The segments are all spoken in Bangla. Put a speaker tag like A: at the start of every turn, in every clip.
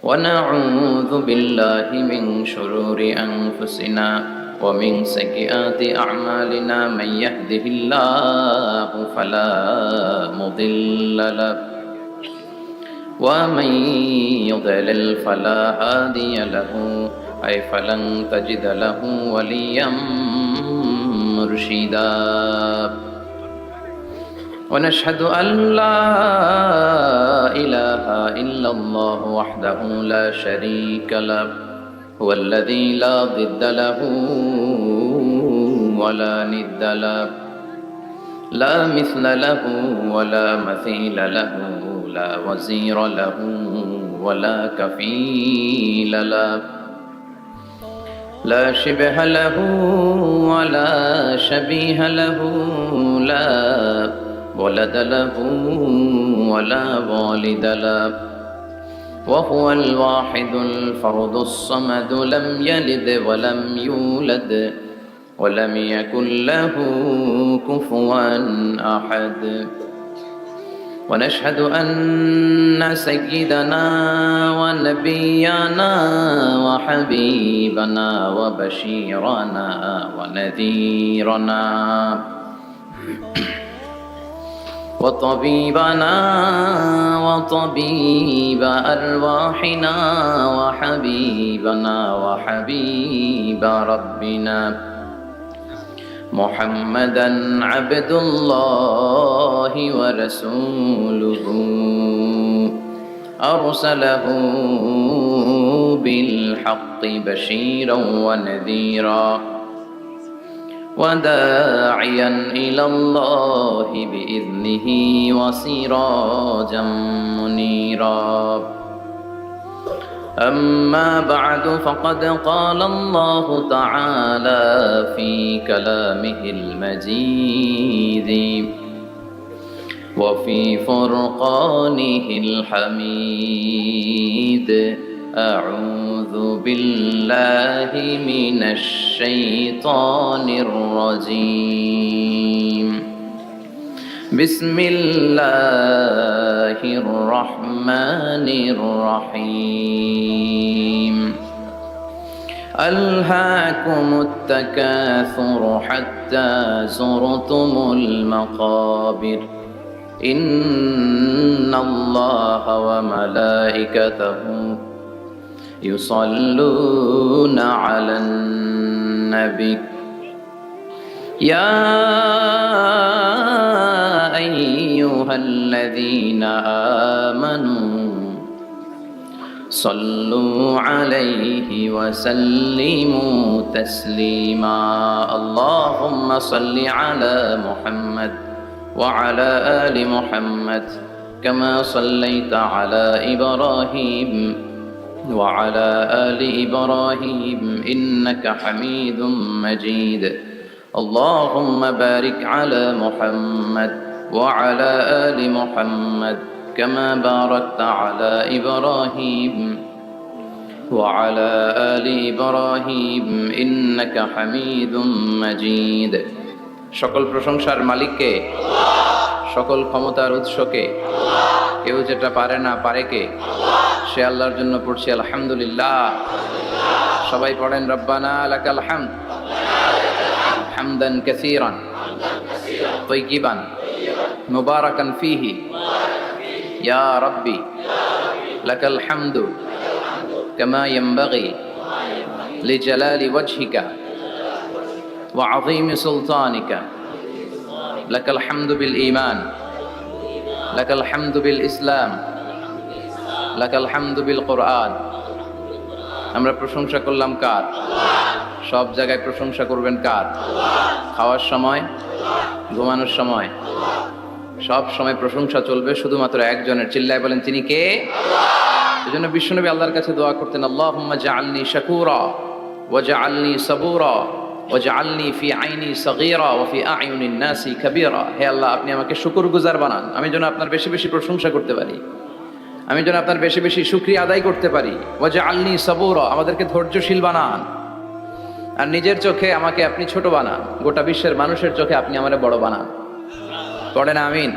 A: ونعوذ بالله من شرور أنفسنا ومن سيئات أعمالنا من يهده الله فلا مضل له ومن يضلل فلا هادي له أي فلن تجد له وليا مرشدا ونشهد أن لا إله إلا الله وحده لا شريك له هو الذي لا ضد له ولا ند له لا مثل له ولا مثيل له لا وزير له ولا كفيل له لا شبه له ولا شبيه له لا ولد له ولا والد له وهو الواحد الفرد الصمد لم يلد ولم يولد ولم يكن له كفوا أحد ونشهد أن سيدنا ونبينا وحبيبنا وبشيرنا ونذيرنا وطبيبنا وطبيب أرواحنا وحبيبنا وحبيب ربنا محمدا عبد الله ورسوله أرسله بالحق بشيرا ونذيرا وداعيا إلى الله بإذنه وسراجا منيرا أما بعد فقد قال الله تعالى في كلامه المجيد وفي فرقانه الحميد أعوذ بالله من الشيطان الرجيم بسم الله الرحمن الرحيم ألهاكم التكاثر حتى زرتم المقابر إن الله وملائكته يصلون على النبي يا أيها الذين آمنوا صلوا عليه وسلموا تسليما اللهم صل على محمد وعلى آل محمد كما صليت على إبراهيم وعلى آل إبراهيم إنك حميد مجيد اللهم بارك على محمد وعلى آل محمد كما باركت على إبراهيم وعلى آل إبراهيم إنك حميد مجيد সকল প্রশংসার মালিককে সকল ক্ষমতার উৎসকে কেউ যেটা পারে না পারে কে সে আল্লাহর জন্য পড়ছি আলহামদুলিল্লাহ সবাই পড়েন রব্বানা লাকাল হামদ হামদান কাসীরান তাইয়িবান মুবারাকান ফীহি ইয়া রাব্বি লাকাল হামদু কামা ইয়ানবাগি লিজালালি ওয়াজহিকা ওয়া আযীমি সুলতানিকা লাকাল হামদু বিল ঈমান লাকাল হামদু বিল ইসলাম লাকাল হামদু বিল কোরআন আমরা প্রশংসা করলাম কার সব জায়গায় প্রশংসা করবেন কার খাওয়ার সময় ঘুমানোর সময় সব সময় প্রশংসা চলবে শুধুমাত্র একজনের চিল্লায় বলেন তিনি কে আল্লাহ এজন্য বিশ্বনবী আল্লাহর কাছে দোয়া করতেন আল্লাহুম্মা জাআলনি শাকুরা ওয়া জাআলনি সাবুরা ওয়াজআলনি ফি আইনি সগীরা ওয়া ফি আ'য়ুনিন নাসি কাবীরা হে আল্লাহ আপনি আমাকে শুকরগুজার বানান আমি যেন আপনার বেশি বেশি প্রশংসা করতে পারি আমি যেন আপনার বেশি বেশি শুকরিয়া আদায় করতে পারি ওয়াজআলনি সাবুরা আমাদেরকে ধৈর্যশীল বানান আর নিজের চোখে আমাকে আপনি ছোট বানান গোটা বিশ্বের মানুষের চোখে আপনি আমারে বড় বানান পড়েন আমিন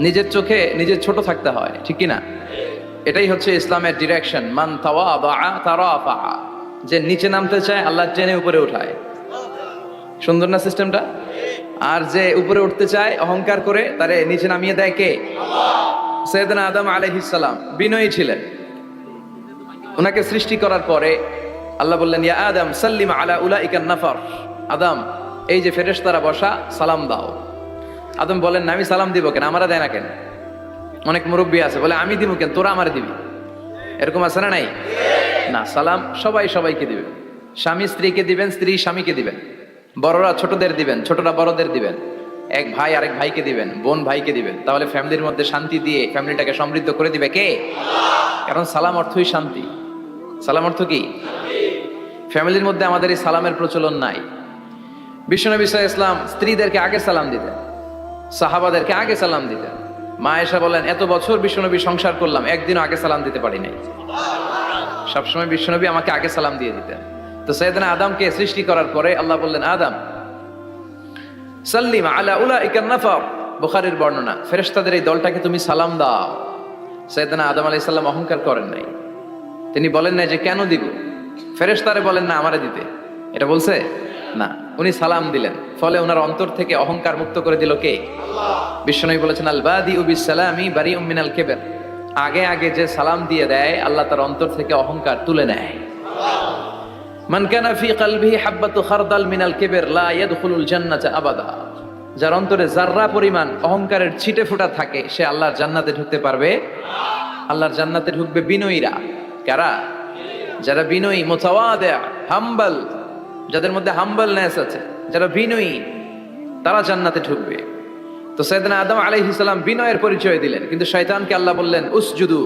A: নিজের চোখে নিজের ছোট থাকতে হয় ঠিক কি না
B: এটাই হচ্ছে ইসলামের ডিরেকশন, মান তাওয়াদা তারাফা। যে নিচে নামতে চায় আল্লাহ টেনে উপরে উঠায়। সুন্দর না সিস্টেমটা? আর যে উপরে উঠতে চায় অহংকার করে, তারে নিচে নামিয়ে দেয় কে? সাইয়েদনা আদম আলাইহিস সালাম বিনয়ী ছিলেন। ওনাকে সৃষ্টি করার পরে আল্লাহ বললেন, ইয়া আদম সাল্লিম আলা উলাইকান নাফার। আদম, এই যে ফেরেশতারা বসা, সালাম দাও। আদম বলেন, না আমি সালাম দিব কেন, আমারা দেয় না কেন? অনেক মুরব্বী আছে বলে, আমি দিব কেন, তোরা আমারে দিবি। এরকম আছে না নাই? না, সালাম সবাই সবাইকে দিবেন। স্বামী স্ত্রীকে দিবেন, স্ত্রী স্বামীকে দিবেন, বড়রা ছোটদের দিবেন, ছোটরা বড়দের দিবেন, এক ভাই আরেক ভাইকে দিবেন, বোন ভাইকে দিবেন। তাহলে ফ্যামিলির মধ্যে শান্তি দিয়ে ফ্যামিলিটাকে সমৃদ্ধ করে দিবে কে? কারণ সালাম অর্থই শান্তি। সালাম অর্থ কি? ফ্যামিলির মধ্যে আমাদের এই সালামের প্রচলন নাই। বিশ্বনবী সাল্লাল্লাহু আলাইহি ওয়াসাল্লাম স্ত্রীদেরকে আগে সালাম দিতেন, সাহাবাদেরকে আগে সালাম দিতেন। মা আয়েশা বলেন, এত বছর বিশ্বনবী সংসার করলাম, একদিনও আগে সালাম দিতে পারি নাই। সবসময় বিশ্বনবী আমাকে আগে সালাম দিয়ে দিতেন। তো সাইয়েদনা আদমকে সৃষ্টি করার পরে আল্লাহ বললেন, আদম সাল্লিম আলা উলাইকান নাফার। বুখারীর বর্ণনা, ফেরেশতাদের এই দলটাকে তুমি সালাম দাও। সাইয়েদনা আদম আলাইহিস সালাম অহংকার করেন নাই। তিনি বলেন না যে কেন দিব, ফেরেশতারে বলেন না আমারে দিতে, এটা বলছে না, উনি সালাম দিলেন। ফলে ওনার অন্তর থেকে অহংকার মুক্ত করে দিল কে? আল্লাহ। বিশ্বনবী বলেছেন, আল বাদিউ বিসসালামি বারিউম মিনাল কিবর। আগে আগে যে সালাম দিয়ে দেয়, আল্লাহ তার অন্তর থেকে অহংকার তুলে নেয়। মান কানা ফি কলবিহি হাববাতু খারদাল মিনাল কিবর লা ইয়াদখুলুল জান্নাতা আবাদা। যার অন্তরে যাররা পরিমাণ অহংকারের ছিটে ফোঁটা থাকে, সে আল্লাহর জান্নাতে ঢুকতে পারবে না। আল্লাহর জান্নাতে ঢুকবে বিনয়ীরা। কারা? যারা বিনয়ী, মুতাওয়াদি, হাম্বল, যাদের মধ্যে হাম্বলনেস আছে, যারা বিনয়ী, তারা জান্নাতে ঢুকবে। তো সাইয়েদনা আদম আলাইহিস সালাম বিনয়ের পরিচয় দিলেন, কিন্তু শয়তানকে আল্লাহ বললেন উসজুদু।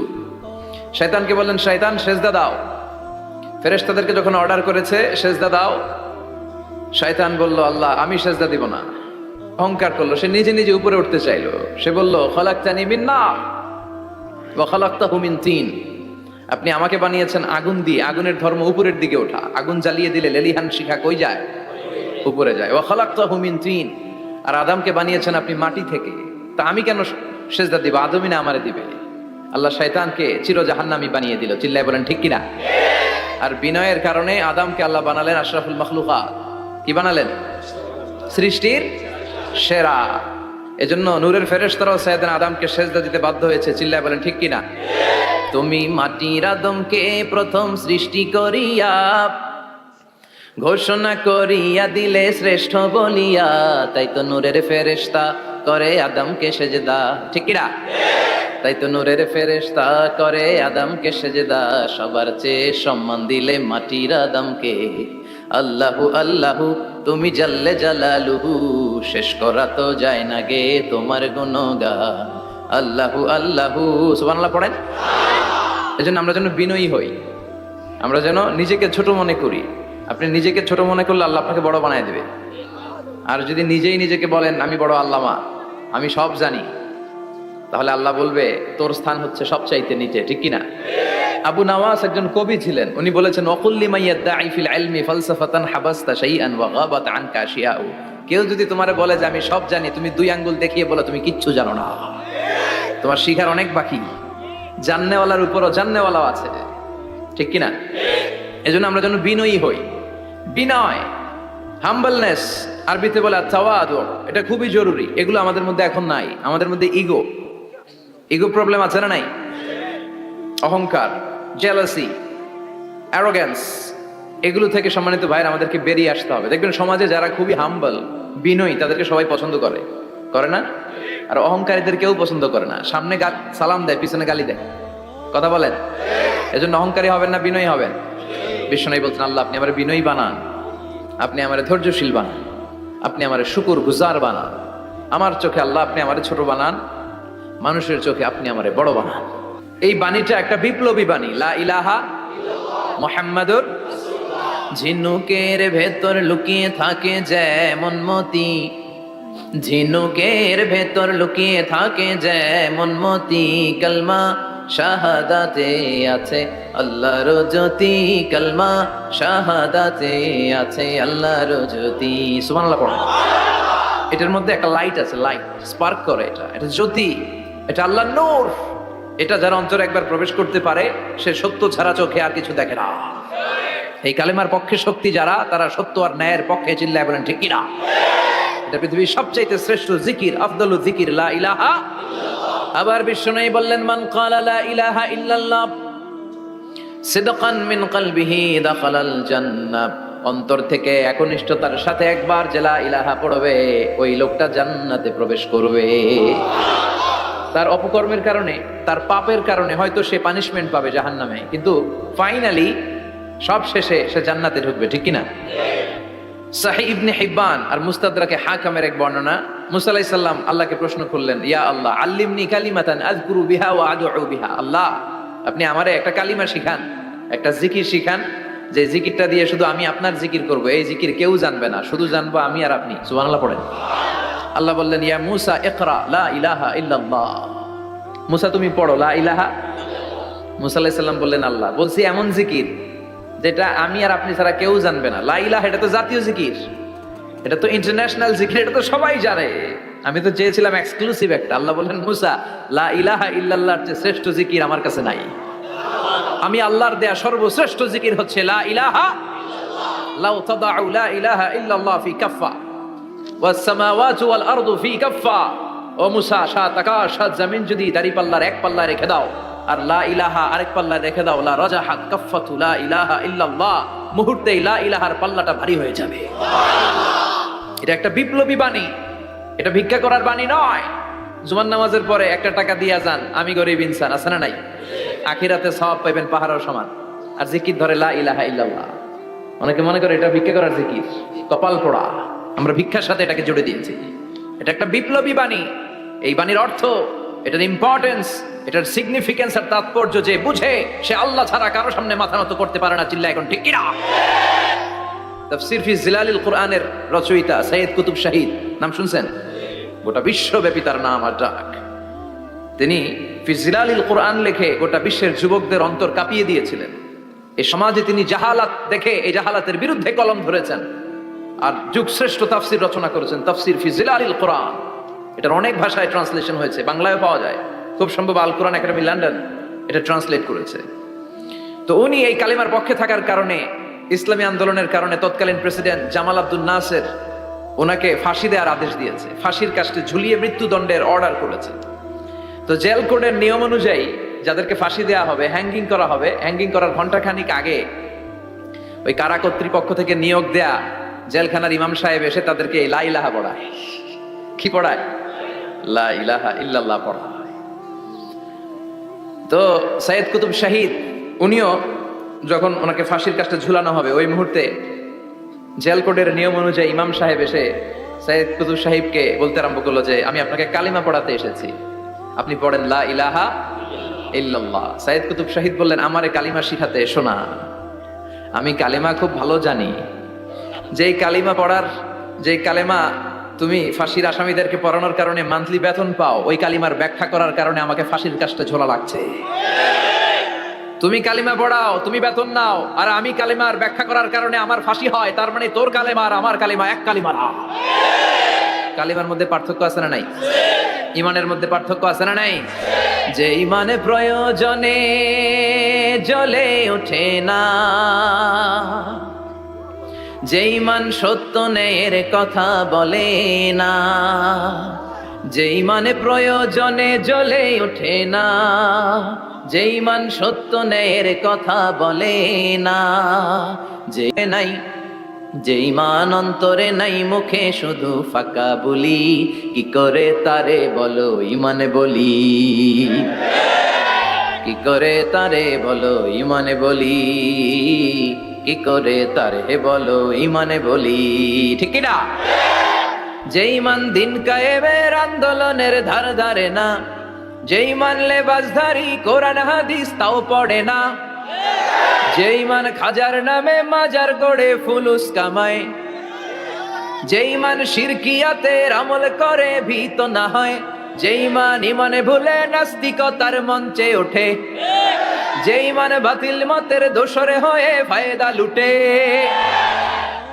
B: শয়তানকে বললেন, শয়তান সেজদা দাও। ফেরেশতাদেরকে যখন অর্ডার করেছে সেজদা দাও, শয়তান বলল, আল্লাহ আমি সেজদা দিব না। অহংকার করলো, সে নিজে নিজে উপরে উঠতে চাইলো। সে বলল, খালাকতানি মিন নার ওয়া খালাকতাহু মিন তিন। আপনি আমাকে বানিয়েছেন আগুন দিয়ে, আগুনের ধর্ম উপরের দিকে ওঠা। আগুন জ্বালিয়ে দিলে লেলিহান শিখা কই যায়? উপরে যায়। ওয়া খালাকতাহু মিন তিন। আর আদমকে বানিয়েছেন আপনি মাটি থেকে, তা আমি কেন সেজদা দিব? আদমই না আমারে দিবে। আল্লাহ শয়তানকে চির জাহান্নামী বানিয়ে দিল। চিল্লায় বলেন ঠিক কিনা? আর বিনয়ের কারণে আদমকে আল্লাহ বানালেন আশরাফুল মাখলুকাত। কি বানালেন? সৃষ্টির সেরা। এজন্য নূরের ফেরেশতারাও সাইয়েদনা আদমকে সেজদা দিতে বাধ্য হয়েছে। চিল্লায় বলেন ঠিক কিনা? তুমি মাটির আদমকে প্রথম সৃষ্টি করিয়া ঘোষণা করিয়া দিলে শ্রেষ্ঠ বলিয়া, তাই তো নূরের ফেরেশতা করে আদমকে সেজদা। ঠিক কিনা? তাই তো নূরের ফেরেশতা করে আদমকে সেজদা। সবার চেয়ে সম্মান দিলে মাটির আদমকে। আল্লাহু আল্লাহু তুমি জাল্লে জালালুহু, শেষ করা তো যায় না গে তোমার গুণগান। আল্লাহু আল্লাহু, সুবহানাল্লাহ পড়েন। এজন্য আমরা যেন বিনয়ী হই, আমরা যেন নিজেকে ছোট মনে করি। আপনি নিজেকে ছোট মনে করলে আল্লাহ আপনাকে বড় বানায় দেবে। আর যদি নিজেই নিজেকে বলেন আমি বড় আল্লামা, আমি সব জানি, তাহলে আল্লাহ বলবে তোর স্থান হচ্ছে সবচাইতে নিচে। ঠিক কিনা? আবু নাওয়াস একজন কবি ছিলেন। উনি বলেছেন, ওয়াকুল্লি মাইয়াদ্দাঈ ফিল ইলমি ফালসাফাতান হাবাসতা শাইআন ওয়া গাবাত আনকা আশিয়াউ। কেউ যদি তোমারে বলে যে আমি সব জানি, তুমি দুই আঙ্গুল দেখিয়ে বলো তুমি কিচ্ছু জানো না, তোমার শিখার অনেক বাকি। জাননেওয়ালার উপরও জাননেওয়ালাও আছে। ঠিক কিনা? এজন্য আমরা যেন বিনয়ী হই। বিনয়, হাম্বলনেস, আরবিতে বলে তাওয়াদু, এটা খুবই জরুরি। এগুলো আমাদের মধ্যে এখন নাই। আমাদের মধ্যে ইগো প্রবলেম আছে না নাই? অহংকার, জেলাসি, অ্যারোগ্যান্স, এগুলো থেকে সম্মানিত ভাইরা আমাদেরকে বেরিয়ে আসতে হবে। দেখবেন সমাজে যারা খুবই হাম্বল, বিনয়ী, তাদেরকে সবাই পছন্দ করে না? আর অহংকারীদের কেউ পছন্দ করে না। সামনে সালাম দেয়, পিছনে গালি দেয়। কথা বলেন? এজন্য অহংকারী হবেন না, বিনয়ী হবেন। বিশ্বনবী বলছেন, আল্লাহ আপনি আমার বিনয়ী বানান, আপনি আমার ধৈর্যশীল বানান, আপনি আমার শুকর গুজার বানান। আমার চোখে আল্লাহ আপনি আমার ছোট বানান, মানুষের চোখে আপনি আমারে বড় বানান। এই বাণীটা একটা বিপ্লবী বাণী, লা ইলাহা মুহাম্মাদুর রাসূলুল্লাহ। ঝিনুকের ভেতর লুকিয়ে থাকে যেমন মতি, ঝিনুকের ভেতর লুকিয়ে থাকে যেমন মতি, কালমা শাহাদাতে আছে আল্লাহর জ্যোতি, কালমা শাহাদাতে আছে আল্লাহর জ্যোতি। সুবহানাল্লাহ পড়ো। এটার মধ্যে একটা লাইট আছে, লাইট স্পার্ক করে, এটা জ্যোতি, এটা আল্লাহর নূর। এটা যারা অন্তরে একবার প্রবেশ করতে পারে সে সত্য ছাড়া চোখে আর কিছু দেখে না। এই কালেমার পক্ষে শক্তি যারা, তারা সত্য আর ন্যায়ের পক্ষে চিল্লায় বলেন ঠিক কিনা। এটা পৃথিবীর সবচাইতে শ্রেষ্ঠ জিকির, আফদালু জিকির লা ইলাহা। আবার বিশ্বনবী বললেন মান ক্বালা লা ইলাহা ইল্লাল্লাহ সিদকান মিন কলবিহি দাখালাল জান্নাহ, অন্তর থেকে একনিষ্ঠতার সাথে একবার যে লা ইলাহা পড়বে ওই লোকটা জান্নাতে প্রবেশ করবে। তার অপকর্মের কারণে, তার পাপের কারণে হয়তো সে পানিশমেন্ট পাবে জাহান্নামে, কিন্তু ফাইনালি সব শেষে সে জান্নাতে ঢুকবে, ঠিক কিনা। সাহিহ ইবনে হিব্বান আর মুস্তাদরাকে হাকামের এক বর্ণনা, মুসা আলাইহিস সালাম আল্লাহকে প্রশ্ন করলেন, ইয়া আল্লাহ আল্লিমনি কালিমাতান আযকুরু বিহা ওয়া আদউ বিহা, আল্লাহ আপনি আমারে একটা কালিমা শিখান, একটা জিকির শিখান, যে জিকিরটা দিয়ে শুধু আমি আপনার জিকির করব, এই জিকির কেউ জানবে না, শুধু জানবো আমি আর আপনি। সুবহানাল্লাহ পড়েন। আল্লাহ বললেন ইয়া মুসা ইকরা লা ইলাহা ইল্লাল্লাহ, মুসা তুমি পড়ো লা ইলাহা। মুসা আলাইহিস সালাম বললেন আল্লাহ বলছি এমন জিকির যেটা আমি আর আপনি ছাড়া কেউ জানবে না। লা ইলাহা এটা তো জাতীয় জিকির, এটা তো ইন্টারন্যাশনাল জিকির, এটা তো সবাই জানে, আমি তো চেয়েছিলাম এক্সক্লুসিভ একটা। আল্লাহ বললেন মুসা লা ইলাহা ইল্লাল্লাহর চেয়ে শ্রেষ্ঠ জিকির আমার কাছে নাই। আমি আল্লাহর দেয়া সর্বশ্রেষ্ঠ জিকির হচ্ছে লা ইলাহা ইল্লাল্লাহ। লাউ তাদাউ লা ইলাহা ইল্লাল্লাহ ফি কাফা ওয়াস সামাওয়াতু ওয়াল আরদু ফি কাফা, ও মুসা সাত আকাশ সাত জমিন যদি দাড়ি পাল্লার এক পাল্লা রেখে দাও আর লা ইলাহা আরেক পাল্লা রেখে দাও, লা রাজাহাত কাফাতু লা ইলাহা ইল্লাল্লাহ, মুহূর্তেই লা ইলাহার পাল্লাটা ভারী হয়ে যাবে। এটা একটা বিপ্লবী বাণী, এটা ভিক্ষা করার বাণী নয়। জুমার নামাজের পরে একটা টাকা দিয়া যান, আমি গরিব ইনসান, আছে না নাই? আখিরাতে সওয়াব পাইবেন পাহাড়ের সমান। আর জিকির ধরে লা ইলাহা ইল্লাল্লাহ, অনেকে মনে করে এটা ভিক্ষা করার জিকির, কপাল পোড়া। আমরা ভিক্ষার সাথে এটাকে জুড়ে দিয়েছি। এটা একটা বিপ্লবী বাণী। এই বাণীর অর্থ, এটার ইম্পর্টেন্স, এটার সিগনিফিকেন্স আর তাৎপর্য যে বুঝে সে আল্লাহ ছাড়া কারো সামনে মাথা নত করতে পারে না। চিল্লা এখন ঠিক কিনা। তাফসীর ফি জিলালিল কুরআনের রচয়িতা সৈয়দ কুতুব শাহিদ, নাম শুনছেন? গোটা বিশ্বব্যাপী তার নাম আর ডাক। তিনি ফি জিলালিল কুরআন লিখে গোটা বিশ্বের যুবকদের অন্তর কাঁপিয়ে দিয়েছিলেন। এই সমাজে তিনি জাহালাত দেখে এই জাহালাতের বিরুদ্ধে কলম ধরেছেন আর যুগশ্রেষ্ঠ তাফসীর রচনা করেছেন, তাফসীর ফি জিলালিল কুরআন। এটার অনেক ভাষায় ট্রান্সলেশন হয়েছে, বাংলায়ও পাওয়া যায়, খুব সম্ভব আল কোরআন একাডেমি লন্ডন এটা ট্রান্সলেট করেছে। তো উনি এই কালিমার পক্ষে থাকার কারণে, ইসলামী আন্দোলনের কারণে তৎকালীন প্রেসিডেন্ট জামাল আব্দুল নাসের ওনাকে ফাঁসি দেওয়ার আদেশ দিয়েছে, ফাঁসির কাস্টে ঝুলিয়ে মৃত্যুদণ্ডের অর্ডার করেছে। তো জেল কোডের নিয়ম অনুযায়ী যাদেরকে ফাঁসি দেওয়া হবে, হ্যাঙ্গিং করা হবে, হ্যাঙ্গিং করার ঘন্টাখানিক আগে ওই কারা কর্তৃপক্ষ থেকে নিয়োগ দেয়া জেলখানার ইমাম সাহেব এসে তাদেরকে লা ইলাহা পড়ায়। কি পড়ায়? লা ইলাহা ইল্লাল্লাহ পড়ায়। তো সৈয়দ কুতুব শাহিদ উনিও যখন ওনাকে ফাঁসির কাস্টে ঝুলানো হবে, ওই মুহূর্তে জেল কোডের নিয়ম অনুযায়ী ইমাম সাহেব এসে সৈয়দ কুতুব সাহিবকে বলতে আরম্ভ করলো যে আমি আপনাকে কালিমা পড়াতে এসেছি, আপনি পড়েন লা ইলাহা ইল্লাল্লাহ। সৈয়দ কুতুব শাহিদ বললেন আমারে কালিমা শিখাতে এসো না, আমি কালিমা খুব ভালো জানি। যেই কালিমা পড়ার, যেই কালিমা তুমি ফাঁসির আসামিদেরকে পড়ানোর কারণে মান্থলি বেতন পাও, ওই কালিমার ব্যাখ্যা করার কারণে আমাকে ফাঁসির কাস্টে ঝোলা লাগছে। তুমি কালিমা পড়াও, তুমি বেতন নাও, আর আমি কালিমার ব্যাখ্যা করার কারণে আমার ফাঁসি হয়, তার মানে তোর কালিমা আর আমার কালিমা এক কালিমা না। কালিমার মধ্যে পার্থক্য আছে না নাই? ইমানের মধ্যে পার্থক্য আছে না নাই? যে ইমানে প্রয়োজনে জ্বলে ওঠে না, যে ইমান সত্য ন্যায়ের কথা বলে না, যে ইমানে প্রয়োজনে জ্বলে ওঠে না, যে ইমান সত্য ন্যায়ের কথা বলে না, যে নাই, যে ইমান অন্তরে নাই মুখে শুধু ফাঁকা বলি, কি করে তারে বলো ইমানে বলি, কি করে তারে বলো ইমানে বলি, কি করে তারে বলো ইমানে বলি, ঠিক না? যে ইমান দিন কায়েমের আন্দোলনের ধার ধারে না, যে ইমান লেবাসধারী কোরআন হাদিস তাও পড়ে না, যে ইমান খাজার নামে মাজার গড়ে ফুলুস কামায়, যে ইমান শিরকিয়াতের আমল করে ভীত না হয়, যে ইমান ইমানে ভুলে নাস্তিকতার মঞ্চে ওঠে, যে ইমান বাতিল মতের দোসরে হয়ে ফায়দা লুটে,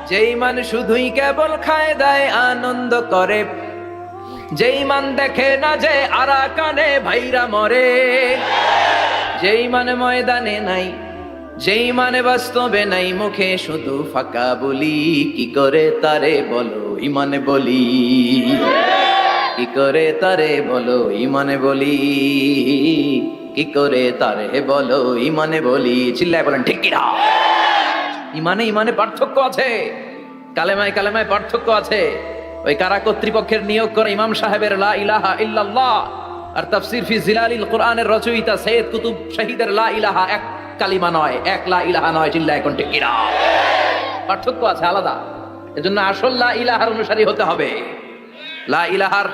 B: যে ইমান শুধুই কেবল খায় দায় আনন্দ করে, যে ইমান দেখে না যে আরাকানে ভাইরা মরে, যে ইমান ময়দানে নাই, যে ইমানে বাস্তবে নাই, মুখে শুধু ফাঁকা বলি, কি করে তারে বলো ইমানে বলি, কি করে তারে বলো ইমানে বলি, কি করে তারে বলো ইমানে বলি। চিল্লায় বলেন ঠিক কিনা? ইমানে ইমানে পার্থক্য আছে, কালেমায় কালেমায় পার্থক্য আছে। ওই কারা কর্তৃপক্ষের নিয়োগ করা ইমাম সাহেবের লা ইলাহা ইল্লাল্লাহ আর তাফসীর ফি জিলালিল কোরআনের রচয়িতা সৈয়দ কুতুব শহীদের লা ইলাহা এক কালিমা নয়, এক লা ইলাহা নয়। চিল্লায় এখন ঠিক কিনা? পার্থক্য আছে, আলাদা। এজন্য আসল লা ইলাহার অনুসারী হতে হবে। লা ইলাহার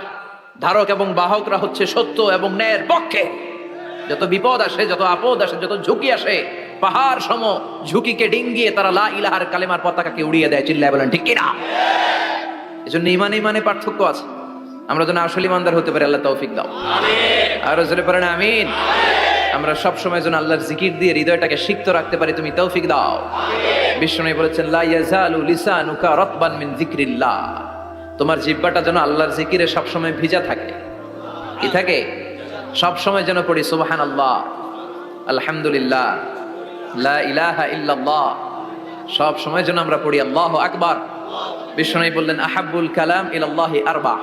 B: ধারক এবং বাহকরা হচ্ছে সত্য এবং ন্যায়ের পক্ষে। যত বিপদ আসে, যত আপদ আসে, যত ঝুঁকি আসে, পাহাড় সম ঝুঁকিকে ডিঙ্গিয়ে তারা লা ইলাহার কালেমার পতাকাকে উড়িয়ে দেয়। চিল্লায় বলেন ঠিক কিনা? এজন্য ইমানে ইমানে পার্থক্য আছে। আমরা যেন আসল ইমানদার হতে পারি, আল্লাহ তৌফিক দাও। আর জোরে পড়েন আমিন। আমরা সব সময় যেন আল্লাহর জিকির দিয়ে হৃদয়টাকে সিক্ত রাখতে পারি, তুমি তৌফিক দাও। বিশ্বনবী বলেছেন লা ইয়াজালু লিসানুকা রাতবান মিন যিকরিল্লাহ, তোমার জিহ্বাটা যেন আল্লাহর জিকিরে সব সময় ভিজা থাকে। কি থাকে? সব সময় যেন পড়ি সুবহানাল্লাহ, আলহামদুলিল্লাহ, লা ইলাহা ইল্লাল্লাহ। সব সময় যেন আমরা পড়ি আল্লাহু আকবার। বিশ্বনবী বললেন আহাব্বুল কালাম ইলাল্লাহি আরবা।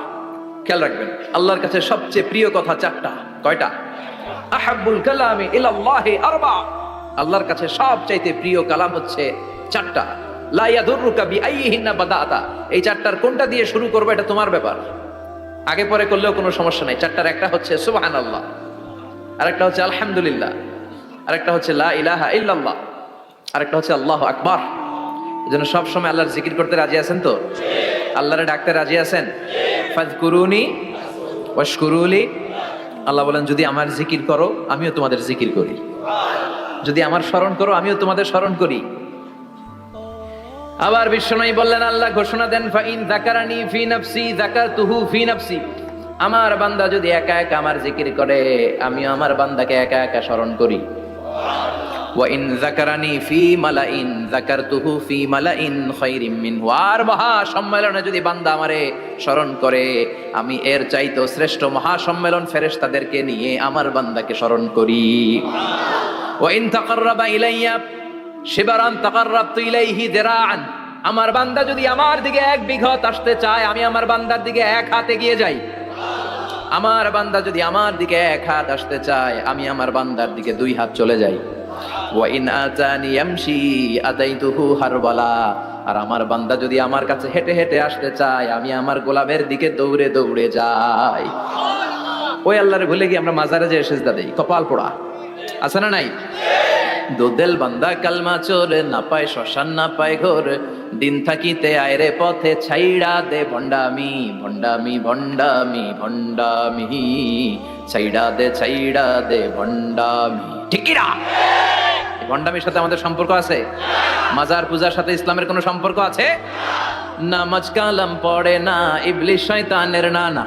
B: খেয়াল রাখবেন, আল্লাহর কাছে সবচেয়ে প্রিয় কথা চারটা। কয়টা? আহাব্বুল কালামি ইলাল্লাহি আরবা। আল্লাহর কাছে সবচাইতে প্রিয় কালাম হচ্ছে চারটা। লা ইয়াদুররুকা বিআইয়িহিন্না বাদাতা। এই চারটার কোনটা দিয়ে শুরু করবে এটা তোমার ব্যাপার, আগে পরে করলেও কোনো সমস্যা নাই। চারটার একটা হচ্ছে সুবহানাল্লাহ, আরেকটা হচ্ছে আলহামদুলিল্লাহ, আরেকটা হচ্ছে লা ইলাহা ইল্লাল্লাহ, আরেকটা হচ্ছে আল্লাহু আকবার। এজন্য সব সময় আল্লাহর জিকির করতে রাজি আছেন তো? আল্লাহরে ডাকতে রাজি আছেন? ফাযকুরুনি ওয়াশকুরুলি। আল্লাহ বলেন যদি আমার জিকির করো আমিও তোমাদের জিকির করি, যদি আমার স্মরণ করো আমিও তোমাদের স্মরণ করি। আবার বিশ্বনবী বললেন, আল্লাহ ঘোষণা দেন ফাইন যাকারানি ফি নাফসি যাকারতুহু ফি নাফসি। আমার বান্দা যদি একা একা আমার জিকির করে আমিও আমার বান্দাকে একা একা স্মরণ করি। ওয়া ইন যাকারানি ফি মালাইন যাকারতুহু ফি মালাইন খায়রিম মিনহু। আর মহা সম্মেলনে যদি বান্দা আমারে স্মরণ করে আমি এর চাইতেও শ্রেষ্ঠ মহা সম্মেলন ফেরেশতাদেরকে নিয়ে আমার বান্দাকে স্মরণ করি। ওয়া ইন তাকাররাবা ইলাইয়া শিবরান তাকাররাবতু ইলাইহি যিরাআন। আমার বান্দা যদি আমার দিকে এক বিঘত আসতে চায় আমি আমার বান্দার দিকে এক হাত এগিয়ে যাই। আমার বান্দা যদি আমার দিকে এক হাত আসতে চায় আমি আমার বান্দার দিকে দুই হাত চলে যাই। ওয়া ইন আতানি ইয়ামশি আতাইতুহু হারওয়ালা। আর আমার বান্দা যদি আমার কাছে হেঁটে হেঁটে আসতে চায় আমি আমার গোলাপের দিকে দৌড়ে দৌড়ে যাই। ওই আল্লাহরে ভুলে গিয়ে আমরা মাজারে যেয়ে সিজদা দেই, কপাল পোড়া। আছে না নাই? দুদেল বান্দা কালমা চোরে, না পায় শ্মশান না পায় ঘোর, দিন থাকিতে আয়রে পথে ছাইড়া দে ভণ্ডামি ভণ্ডামি ভণ্ডামি ভণ্ডামি, ছাইড়া দে ভণ্ডামি। ঠিক কি না? ভণ্ডামির সাথে আমাদের সম্পর্ক আছে? মাজার পূজার সাথে ইসলামের কোনো সম্পর্ক আছে? নামাজ কালাম পড়ে না ইবলিশ শয়তানের নানা।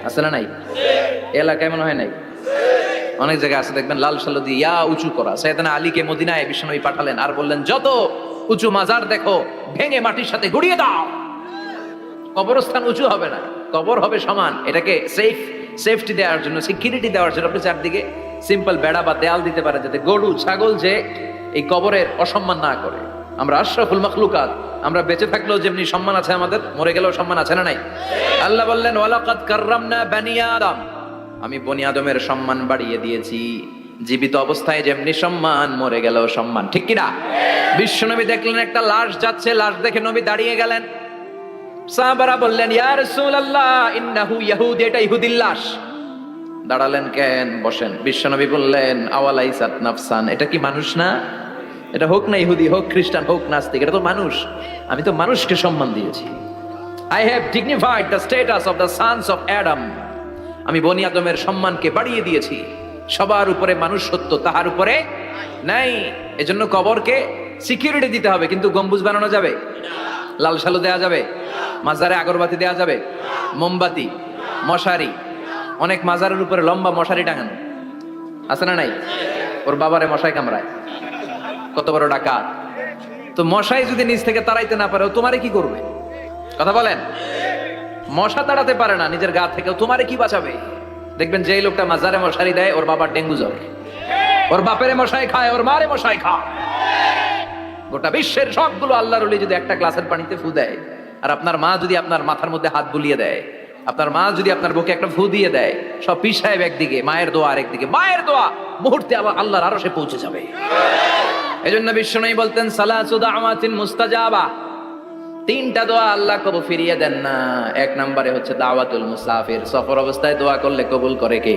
B: আছে না নাই? এলাকায় মনে হয় নাই, অনেক জায়গায় আছে দেখবেন লাল সালো দিয়ে ইয়া উঁচু করা। সাইয়েদনা আলীকে মদিনায় বিশ্বনবী পাঠালেন আর বললেন যত উঁচু মাজার দেখো ভেঙে মাটির সাথে গুড়িয়ে দাও। কবরস্থান উঁচু হবে না, কবর হবে সমান। এটাকে সেফটি দেওয়ার জন্য, সিকিউরিটি দেওয়ার জন্য আপনি চারদিকে সিম্পল বেড়া বা দেয়াল দিতে পারেন যাতে গরু ছাগল যে এই কবরের অসম্মান না করে। আমরা আশরাফুল মাখলুকাত, আমরা বেঁচে থাকলেও যেমনি সম্মান আছে আমাদের, মরে গেলেও সম্মান আছে না নাই? আল্লাহ বললেন ওয়ালাকাদ কাররামনা বানি আদম। আমি বনি আদমের সম্মান বাড়িয়ে দিয়েছি, জীবিত অবস্থায় যেমনি সম্মান মরে গেলেও সম্মান। ঠিক কিনা? বিশ্বনবী দেখলেন একটা লাশ যাচ্ছে, লাশ দেখে নবী দাঁড়িয়ে গেলেন। সাহাবারা বললেন ইয়া রাসূলুল্লাহ ইন্নাহু ইয়াহুদি, এটা ইহুদির লাশ। দাঁড়ালেন কেন? বসেন। বিশ্বনবী বললেন আওয়ালাইসাত নাফসান, এটা কি মানুষ না? এটা হোক না ইহুদি, হোক খ্রিস্টান, হোক নাস্তিক, এটা তো মানুষ। আমি তো মানুষকে সম্মান দিয়েছি। I have dignified the status of the sons of Adam. আমি বনি আদমের সম্মানকে বাড়িয়ে দিয়েছি। সবার উপরে মানুষ সত্য, তাহার উপরে নাই। এজন্য কবরকে সিকিউরিটি দিতে হবে, কিন্তু গম্বুজ বানানো যাবে, লাল সালু দেয়া যাবে, মাজারে আগরবাতি দেয়া যাবে, মোমবাতি, মশারি। অনেক মাজারের উপরে লম্বা মশারি টাঙানো আছে না নাই? ওর বাবারে মশাই কামড়ায়, কত বড় ডাকাত। তো মশাই যদি নিচ থেকে তাড়াইতে না পারে ও তোমারে কি করবে? কথা বলেন। মশা তাড়াতে পারে না নিজের গা থেকে, তোমারে কি বাঁচাবে? দেখবেন যেই লোকটা মাজারে মশারি দেয় ওর বাবার ডেঙ্গু জ্বর, ওর বাপের মশাই খায়, ওর মারে মশাই খায়। গোটা বিশ্বের সবগুলো আল্লাহর ওলি যদি একটা গ্লাসের পানিতে ফু দেয়, আর আপনার মা যদি আপনার মাথার মধ্যে হাত বুলিয়ে দেয়, আপনার মা যদি আপনার বুকে একটা ফু দিয়ে দেয়, সব পীর সাহেব একদিকে, মায়ের দোয়া আরেকদিকে, মায়ের দোয়া মুহূর্তে আবার আল্লাহর আরশে পৌঁছে যাবে। এজন্য বিশ্বনবী বলতেন সালাসু দাওয়াতিন মুস্তাজাবা, তিনটা দোয়া আল্লাহ কবুল ফিরিয়ে দেন না। এক নম্বরে হচ্ছে দাওয়াতুল মুসাফির, সফর অবস্থায় দোয়া করলে কবুল করে কে?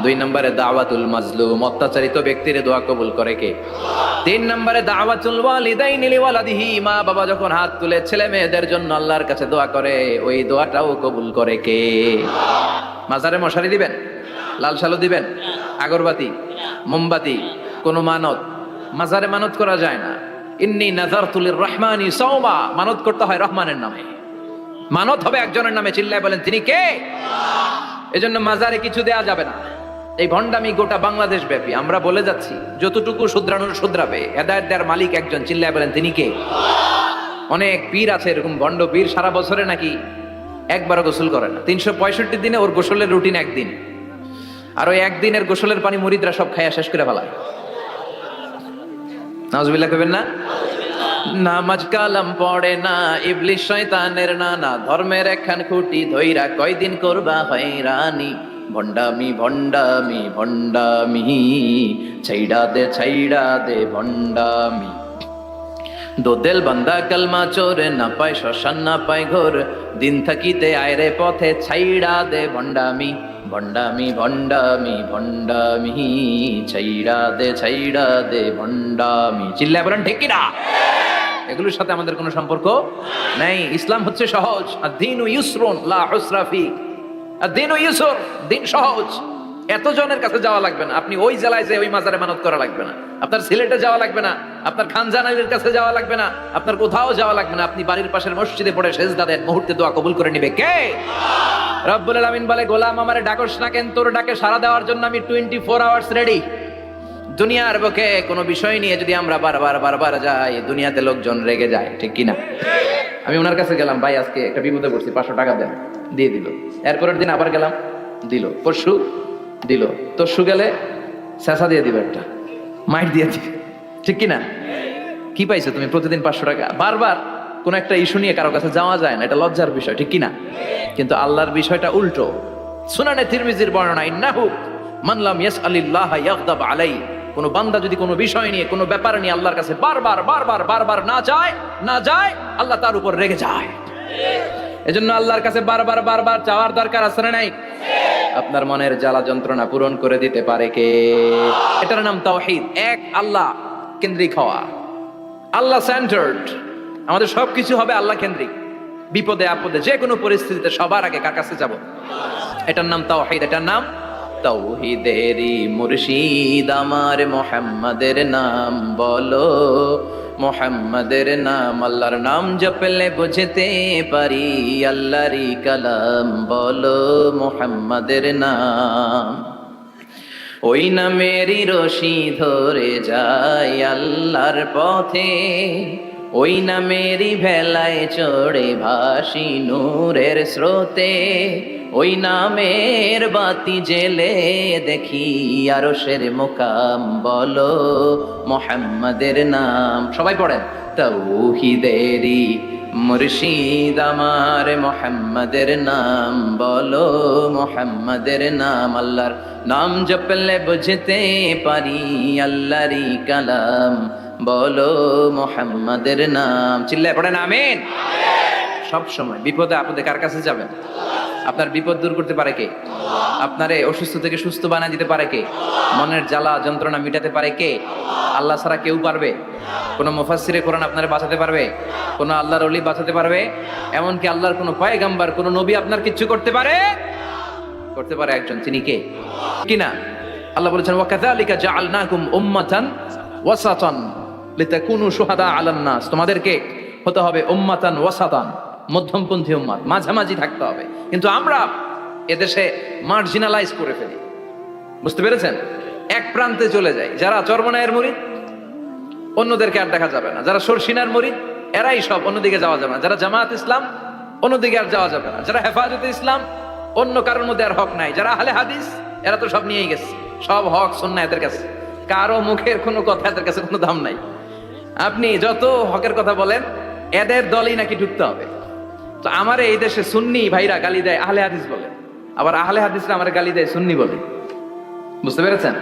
B: দুই নম্বরে দাওয়াতুল মাজলুম, অত্যাচারিত ব্যক্তির দোয়া কবুল করে কে? তিন নম্বরে দাওয়াতুল ওয়ালিদাইনি লিওয়ালাদিহি, মা বাবা যখন হাত তুলে ছেলে মেয়েদের জন্য আল্লাহর কাছে দোয়া করে, ওই দোয়াটাও কবুল করে কে? মাজারে মশারি দিবেন, লাল শালু দিবেন, আগরবাতি, মোমবাতি, কোনো মানত? মাজারে মানত করা যায় না। ইন্নী নাযারতু লিররহমানি সাওমা, মানত করতে হয় রহমানের নামে, মানত হবে একজনের নামে। চিল্লায় বলেন তিনি কে? এজন্য মাজারে কিছু দেয়া যাবে না। এই ভণ্ডামি গোটা বাংলাদেশ ব্যাপী, আমরা বলে যাচ্ছি যতটুকু শুধরানোর শুধরাবে। হেদায়েত দেওয়ার মালিক একজন, চিল্লায় বলেন তিনি কে? অনেক পীর আছে এরকম ভণ্ড পীর, সারা বছরে নাকি একবারও গোসল করে না, 365 দিনে ওর গোসলের রুটিন একদিন, আর ওই একদিনের গোসলের পানি মুরিদরা সব খাইয়া শেষ করে ফেলায়। নাউজুবিল্লাহ কইবেন না? নামাজ কালাম পড়ে না, ইবলিশ শয়তানের নানা, ধর্মের একখান খুঁটি ধইরা কয়দিন করবা হয়রানি। ভণ্ডামি ভণ্ডামি ভণ্ডামি, ছাইড়া দে ভণ্ডামি। দোদেল বান্দা কালমা চোরে, না পায় শ্মশান না পায় ঘোর, দিন থাকিতে আয়রে পথে ছাইড়া দে ভণ্ডামি। ভণ্ডামি ভণ্ডামি ভণ্ডামি, ছাইড়া দে ভণ্ডামি। চিল্লায় বলেন ঠিক কিনা? এগুলোর সাথে আমাদের কোনো সম্পর্ক নাই। ইসলাম হচ্ছে সহজ, আদ-দীনু ইউসরুন লা উসরা ফি, আদ-দীনু ইউসর, দিন সহজ। এত জনের কাছে যাওয়া লাগবে না, আপনি ওই জেলায় যে ওই মাজারে মানত করা লাগবে না, আপনার সিলেটে যাওয়া লাগবে না, আপনার খানজান আলীর কাছে যাওয়া লাগবে না, আপনার কোথাও যাওয়া লাগবে না। আপনি বাড়ির পাশের মসজিদে পড়ে সেজদা দেন, মুহূর্তে দোয়া কবুল করে নিবে কে? রব্বুল আলামিন বলে, গোলাম আমারে ডাকস না কেন? তোর ডাকে সাড়া দেওয়ার জন্য আমি 24 আওয়ার্স রেডি। দুনিয়ার বুকে কোনো বিষয় নিয়ে যদি আমরা বারবার যাই, দুনিয়াতে লোকজন রেগে যায়, ঠিক কিনা? আমি ওনার কাছে গেলাম, ভাই আজকে একটা বিপদে পড়ছি, 500 টাকা দেন, দিয়ে দিল। এরপরের দিন আবার গেলাম, দিল। পরশু দিল, তরশু গেলে শেষা দিয়ে দিবে, একটা মাইট দিয়ে দিবে, ঠিক কিনা? কি পাইছো তুমি? প্রতিদিন 500 টাকা। বারবার কোন একটা ইস্যু নিয়ে কারো কাছে যাওয়া যায় না, এটা লজ্জার বিষয়, ঠিক কিনা? কিন্তু আল্লাহর বিষয়টা উল্টো। সুনানে তিরমিজির বর্ণনা, ইন্নাহু মান লাম ইয়াসআলিল্লাহ ইয়াগদাব আলাইহি, কোন বান্দা যদি কোনো বিষয় নিয়ে, কোনো ব্যাপার নিয়ে আল্লাহর কাছে বারবার না যায়, আল্লাহ তার উপর রেগে যায়। এজন্য আল্লাহর কাছে বারবার চাওয়ার দরকার আছে না নাই? আপনার মনের জ্বালা যন্ত্রণা পূরণ করে দিতে পারে কে? এটার নাম তাওহীদ, এক আল্লাহ কেন্দ্রিক হওয়া, আল্লাহ সেন্টার্ড। আমাদের সবকিছু হবে আল্লাহ কেন্দ্রিক। বিপদে আপদে যে কোনো পরিস্থিতিতে সবার আগে কার কাছে যাব? এটার নাম তাওহীদ, এটার নাম তাওহীদেরই মুর্শিদ আমার মুহাম্মাদের নাম বলো, মুহাম্মাদের নাম। আল্লাহর নাম জপলে বুঝতে পারি আল্লাহরই কালাম বলো, মুহাম্মাদের নাম। ওই নামেরই রশি ধরে যায় আল্লাহর পথে, ওই নামেরই ভেলায় চড়ে ভাসি নূরের স্রোতে, ওই নামের বাতি জেলে দেখি আরশের মুকাম বলো, মুহাম্মাদের নাম। সবাই পড়েন, তাওহীদেরই মুর্শিদ আমার মুহাম্মাদের নাম বলো, মুহাম্মাদের নাম। আল্লাহর নাম জপলে বুঝতে পারি আল্লাহরই কালাম বলো, মুহাম্মাদের নাম। চিল্লায় পড়েন আমিন। সব সময় বিপদে আপদে কার কাছে যাবেন? আপনার বিপদ দূর করতে পারে কে? আপনারে অসুস্থ থেকে সুস্থ বানিয়ে দিতে পারে কে? মনের জ্বালা যন্ত্রণা মিটাতে পারে কে? আল্লাহ ছাড়া কেউ পারবে? কোন মুফাসসিরে কোরআন আপনারে বাঁচাতে পারবে? কোন আল্লাহর ওলি বাঁচাতে পারবে? এমনকি আল্লাহর কোন পয়গাম্বার, কোন নবী আপনার কিচ্ছু করতে পারে? করতে পারে একজন, তিনি কে? কিনা আল্লাহ বলেছেন, ওয়া কাযালিকা জাআলনাকুম উম্মাতান ওয়াসাতান লিতাকুনু শুহাদা আলান নাস। তোমাদেরকে হতে হবে উম্মাতান ওয়াসাতান, মধ্যমপন্থী উম্মাত, মাঝামাঝি থাকতে হবে। কিন্তু আমরা এদেশে মার্জিনালাইজ করে ফেলি, বুঝতে পেরেছেন? এক প্রান্তে চলে যাই। যারা চরমনায়ের মুরিদ, অন্যদেরকে আর দেখা যাবে না। যারা সরসিনার মুরিদ, এরাই সব, অন্যদিকে যাওয়া যাবে না। যারা জামায়াত ইসলাম, অন্যদিকে আর যাওয়া যাবে না। যারা হেফাজতে ইসলাম, অন্য কারোর মধ্যে আর হক নাই। যারা আহলে হাদিস, এরা তো সব নিয়েই গেছে, সব হক সুন্নাহ এদের কাছে, কারো মুখের কোনো কথা এদের কাছে কোনো দাম নাই। আপনি যত হকের কথা বলেন, এদের দলই নাকি ঢুকতে হবে। তো আমার এই দেশে সুন্নি ভাইরা গালি দেয় আহলে হাদিস বলে, আবার আহলে হাদিসরা আমার গালি দেয় সুন্নি বলে। বুঝতে পেরেছেন?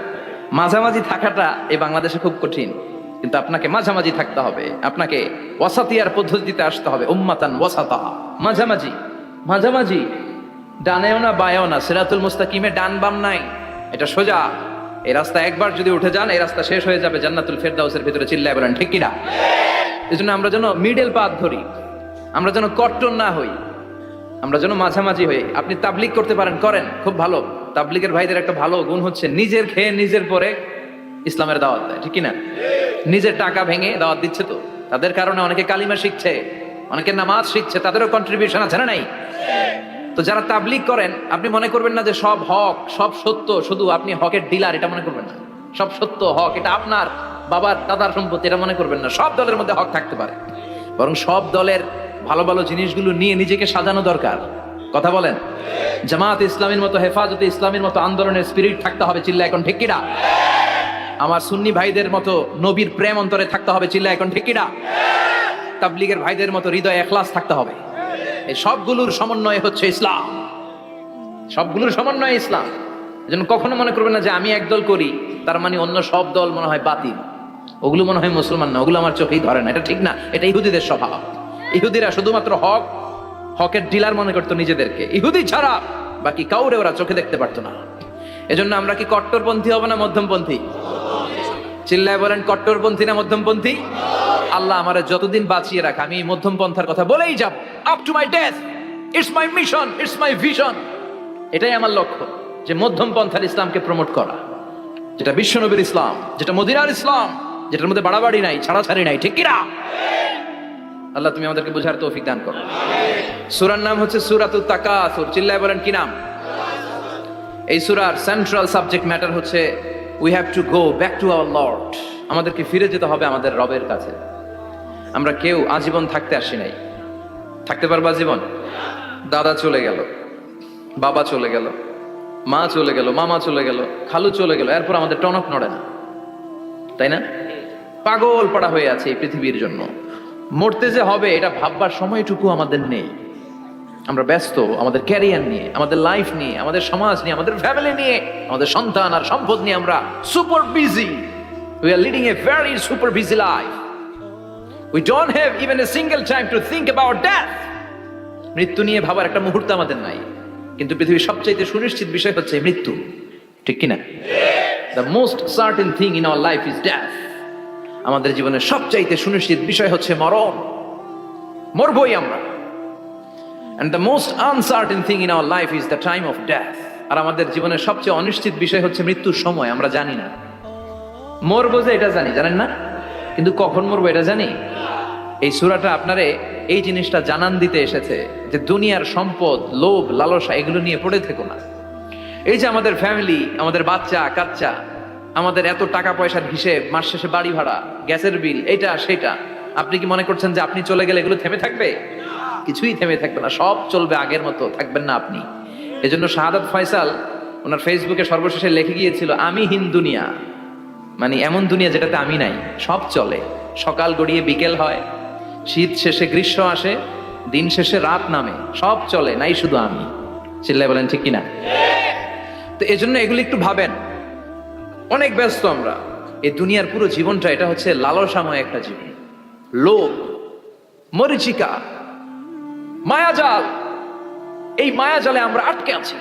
B: মাঝামাঝি থাকাটা এই বাংলাদেশে খুব কঠিন, কিন্তু আপনাকে মাঝামাঝি থাকতে হবে। আপনাকে ওয়াসাতিয়ার পদ্ধতিতে আসতে হবে, উম্মাতান ওয়াসাতা, মাঝামাঝি। মাঝামাঝি, ডানেও না বায়েও না, সিরাতুল মুস্তাকিমে ডান বাম নাই, এটা সোজা। এই রাস্তা একবার যদি উঠে যান, এই রাস্তা শেষ হয়ে যাবে জান্নাতুল ফেরদাউসের ভিতরে। চিল্লায় বলেন ঠিক কিনা? এই জন্য আমরা যেন মিডল পাথ ধরি, আমরা যেন কট্টর না হই, আমরা যেন মাঝামাঝি হই। আপনি তাবলিগ করতে পারেন, করেন, খুব ভালো। তাবলিগের ভাইদের একটা ভালো গুণ হচ্ছে নিজের খেয়ে নিজের পরে ইসলামের দাওয়াত দেয়, ঠিক কিনা? নিজের টাকা ভেঙে দাওয়াত দিচ্ছে, তো তাদের কারণে অনেকে কালিমা শিখছে, অনেকে নামাজ শিখছে, তাদেরও কন্ট্রিবিউশন আছে না নাই? তো যারা তাবলিগ করেন, আপনি মনে করবেন না যে সব হক সব সত্য, শুধু আপনি হকের ডিলার এটা মনে করবেন না। সব সত্য হক এটা আপনার বাবার দাদার সম্পত্তি এটা মনে করবেন না। সব দলের মধ্যে হক থাকতে পারে, বরং সব দলের ভালো ভালো জিনিসগুলো নিয়ে নিজেকে সাজানো দরকার। কথা বলেন? জামাত ইসলামের মতো, হেফাজতে ইসলামের মতো আন্দোলনের স্পিরিট থাকতে হবে। চিল্লা এখন ঠিক কিনা? আমার সুন্নি ভাইদের মতো নবীর প্রেম অন্তরে থাকতে হবে। চিল্লা এখন ঠিক কিনা? তাবলিগের ভাইদের মতো হৃদয়ে ইখলাস থাকতে হবে। এই সবগুলোর সমন্বয় হচ্ছে ইসলাম, সবগুলোর সমন্বয় ইসলাম। এজন্য কখনো মনে করবেন না যে আমি একদল করি তার মানে অন্য সব দল মনে হয় বাতিল, ওগুলো মনে হয় মুসলমান না, ওগুলো আমার চোখেই ধরে না। এটা ঠিক না, এটা ইহুদিদের স্বভাব। ইহুদিরা শুধুমাত্র হকের ডিলার মনে করতো নিজেদেরকে, ইহুদি ছাড়া বাকি কাউরে ওরা চোখে দেখতে পারতো না। এজন্য আমরা কি কট্টরপন্থী হব না মধ্যমপন্থী? চিল্লায় বলেন কট্টরপন্থী না মধ্যমপন্থী? আল্লাহ আমারে যতদিন বাঁচিয়ে রাখ, আমি মধ্যম পন্থার কথা বলেই যাব, up to my death. It's my mission, it's my vision. এটাই আমার লক্ষ্য, যে মধ্যম পন্থার ইসলামকে প্রমোট করা, যেটা বিশ্বনবীর ইসলাম, যেটা মদিনার ইসলাম, যেটার মধ্যে বাড়াবাড়ি নাই, ছাড়াছাড়ি নাই, ঠিক কিনা? আল্লাহ তুমি আমাদেরকে বোঝার তৌফিক দান করো। সূরার নাম হচ্ছে সূরাতুত তাকাসুর। চিল্লায় বলেন কি নাম? এই সূরার সেন্ট্রাল সাবজেক্ট ম্যাটার হচ্ছে we have to go back to our Lord. আমাদেরকে ফিরে যেতে হবে আমাদের রবের কাছে। আমরা কেউ আজীবন থাকতে আসি নাই। থাকতে পারবো আজীবন? দাদা চলে গেল, বাবা চলে গেল, মা চলে গেল, মামা চলে গেল, খালু চলে গেল, এরপর আমাদের টনক নড়ে না, তাই না? পাগল পড়া হয়ে আছে এই পৃথিবীর জন্য। মরতে যে হবে এটা ভাববার সময়টুকু আমাদের নেই। আমরা ব্যস্ত আমাদের ক্যারিয়ার নিয়ে, আমাদের লাইফ নিয়ে, আমাদের সমাজ নিয়ে, আমাদের ফ্যামিলি নিয়ে, আমাদের সন্তান আর সম্পদ নিয়ে আমরা super busy. We are leading a very super busy life. We don't have even a single time to think about death. মৃত্যু নিয়ে ভাবার একটা মুহূর্ত আমাদের নাই। কিন্তু পৃথিবীর সবচাইতে সুনিশ্চিত বিষয় হচ্ছে মৃত্যু, ঠিক কিনা? The most certain thing in our life is death. আমাদের জীবনের সবচাইতে সুনিশ্চিত বিষয় হচ্ছে মরণ, মরবই আমরা। And the most uncertain thing in our life is the time of death. আর আমাদের জীবনের সবচেয়ে অনিশ্চিত বিষয় হচ্ছে মৃত্যুর সময়। আমরা জানি না মরবো, যে এটা জানি, জানেন না? কিন্তু কখন মরবো এটা জানি। এই সূরাটা আপনারে এই জিনিসটা জানান দিতে এসেছে যে দুনিয়ার সম্পদ, লোভ, লালসা এগুলো নিয়ে পড়ে থেকো না। এই যে আমাদের ফ্যামিলি, আমাদের বাচ্চা কাচ্চা, আমাদের এত টাকা পয়সার হিসেব, মাস শেষে বাড়ি ভাড়া, গ্যাসের বিল, এটা সেটা, আপনি কি মনে করছেন যে আপনি চলে গেলে এগুলো থেমে থাকবে? কিছুই থেমে থাকবে না, সব চলবে আগের মতো, থাকবেন না আপনি। এজন্য শাহাদাত ফয়সাল ওনার ফেসবুকে সর্বশেষে লিখে গিয়েছিল, আমি হীন দুনিয়া, মানে এমন দুনিয়া যেটাতে আমি নাই। সব চলে, সকাল গড়িয়ে বিকেল হয়, শীত শেষে গ্রীষ্ম আসে, দিন শেষে রাত নামে, সব চলে, নাই শুধু আমি। চিল্লায় বলেন ঠিক কিনা? তো এজন্য এগুলি একটু ভাবেন। অনেক ব্যস্ত আমরা। এই দুনিয়ার পুরো জীবনটা এটা হচ্ছে লালসাময় একটা জীবন, লোভ, মরিচিকা, মায়াজাল। এই মায়াজালে আমরা আটকে আছি,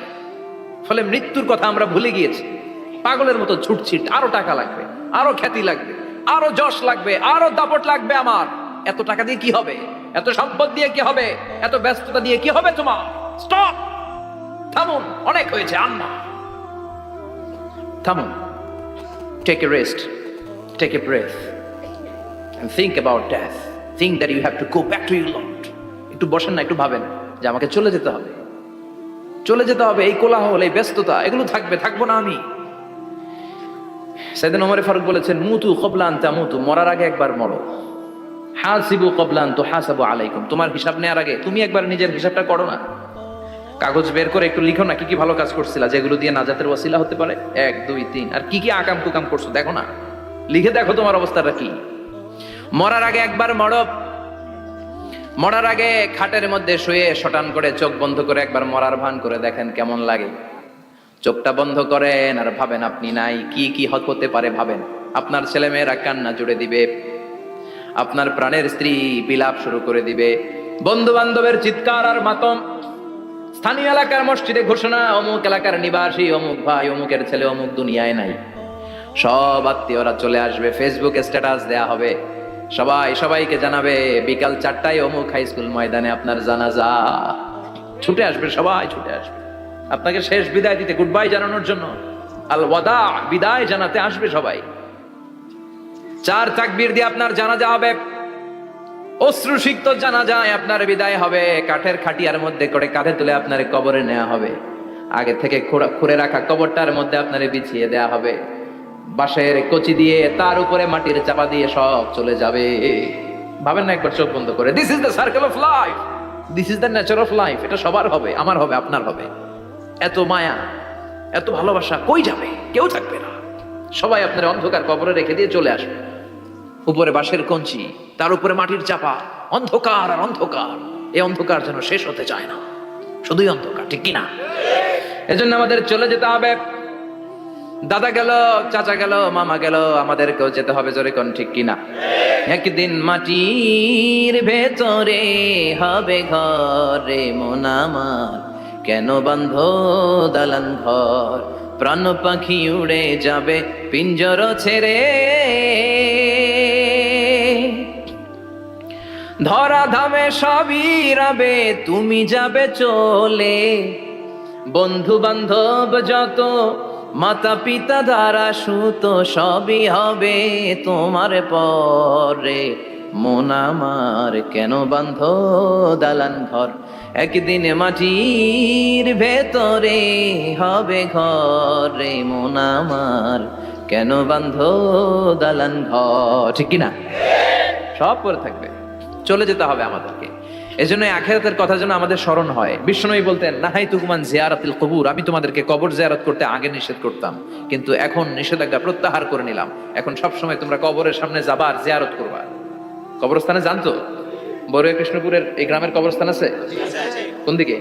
B: ফলে মৃত্যুর কথা আমরা ভুলে গিয়েছি। পাগলের মতো ছুটছি, আরো টাকা লাগবে, আরো খ্যাতি লাগবে, আরো যশ লাগবে, আরো দাপট লাগবে আমার। এত টাকা দিয়ে কি হবে? এত সম্পদ দিয়ে কি হবে? এত ব্যস্ততা দিয়ে কি হবে তোমার? স্টপ, থামুন, অনেক হয়েছে, আন্না, থামুন। Take a rest, take a breath and think about death. Think that you have to go back to your Lord. একটু বসেন না, একটু ভাবেন যে আমাকে চলে যেতে হবে, চলে যেতে হবে। এই কোলাহল, এই ব্যস্ততা এগুলো থাকবে, থাকবো না আমি। সাইয়েদনা ওমর ফারুক বলেছেন, মুতু ক্বাবলা আন তামুতু, মরার আগে একবার মরো। হাসিবু ক্বাবলা আন তুহাসাবু আলাইকুম, তোমার হিসাব নেওয়ার আগে তুমি একবার নিজের হিসাবটা করো না। কাগজ বের করে একটু লিখো না কি কি ভালো কাজ করছিলা, যেগুলো দিয়ে নাজাতের ওয়াসিলা হতে পারে, 1 2 3, আর কি কি আকাম কুকাম করছো দেখো না, লিখে দেখো তোমার অবস্থাটা কি। মরার আগে একবার মরো, মরার আগে খাটের মধ্যে শুয়ে শটান করে চোখ বন্ধ করে একবার মরার ভান করে দেখেন কেমন লাগে। চোখটা বন্ধ করেন আর ভাবেন আপনি নাই, কি কি হতে পারে ভাবেন। আপনার ছেলে মেয়েরা কান্না জুড়ে দিবে, আপনার প্রাণের স্ত্রী বিলাপ শুরু করে দিবে, বন্ধু বান্ধবের চিৎকার আর মাতম, স্থানীয় এলাকার মসজিদে ঘোষণা অমুক এলাকার নিবাসী অমুক ভাই অমুকের ছেলে অমুক দুনিয়ায় নাই। সব আত্মীয়রা চলে আসবে, ফেসবুকে স্ট্যাটাস দেয়া হবে, সবাই সবাইকে জানাবে বিকাল 4টায় অমুক হাই স্কুল ময়দানে আপনার জানাজা। ছুটে আসবে, সবাই ছুটে আসবে আপনাকে শেষ বিদায় দিতে, গুড বাই জানানোর জন্য, আল ওয়াদা, বিদায় জানাতে আসবে সবাই। 4 তাকবীর দিয়ে আপনার জানাজা হবে, অশ্রুসিক্ত জানাজায় আপনার বিদায় হবে। কাঠের খাটিয়ার মধ্যে করে কাঁধে তুলে আপনার কবরে নেওয়া হবে, আগে থেকে খুঁড়ে রাখা কবরটার মধ্যে আপনার বিছিয়ে দেয়া হবে, বাঁশের কচি দিয়ে তার উপরে মাটির চাপা দিয়ে সব চলে যাবে। ভাবেন না একবার চোখ বন্ধ করে, this is the circle of life, this is the nature of life. এটা সবার হবে, আমার হবে, আপনার হবে। এত মায়া, এত ভালোবাসা কই যাবে? কেউ থাকবে না, সবাই আপনার অন্ধকার কবরে রেখে দিয়ে চলে আসবে। উপরে বাঁশের কঞ্চি, তার উপরে মাটির চাপা, অন্ধকার আর অন্ধকার। এই অন্ধকার যেন শেষ হতে চায় না, শুধুই অন্ধকার, ঠিক কিনা? এজন্য আমাদের চলে যেতে হবে। দাদা গেল, চাচা গেল, মামা গেল, আমাদেরকেও যেতে হবে, জোরে কোন ঠিক কিনা? একদিন মাটির ভেতরে হবে ঘরে মন আমার, কেন বান্ধ দালান ঘর, প্রাণ পাখি উড়ে যাবে পিঞ্জর ছেড়ে, ধরা ধামে সবই রবে তুমি যাবে চলে, বন্ধু বান্ধব যত মাতা পিতা দ্বারা সুত সবই হবে তোমার পরে, মন আমার কেন বান্ধ দালান ঘর, একদিন মাটির ভেতরে হবে ঘরে মন আমার, কেন বান্ধ দালান ঘর, ঠিক কিনা? সব পরে থাকবে, চলে যেতে হবে আমাদেরকে। এজন্য আখিরাতের কথা যেন আমাদের স্মরণ হয়। বিষ্ণুনবী বলতেন, নাহাইতুকুমান জিয়ারাতিল কবুর, আমি তোমাদেরকে কবর জিয়ারত করতে আগে নিষেধ করতাম, কিন্তু এখন নিষেধাজ্ঞা প্রত্যাহার করে নিলাম। এখন সব সময় তোমরা কবরের সামনে যাবা আর জিয়ারত করবা। কবরস্থানে জানতো বড়ুয়া কৃষ্ণপুরের এই গ্রামের কবরস্থান আছে? কোন দিকে?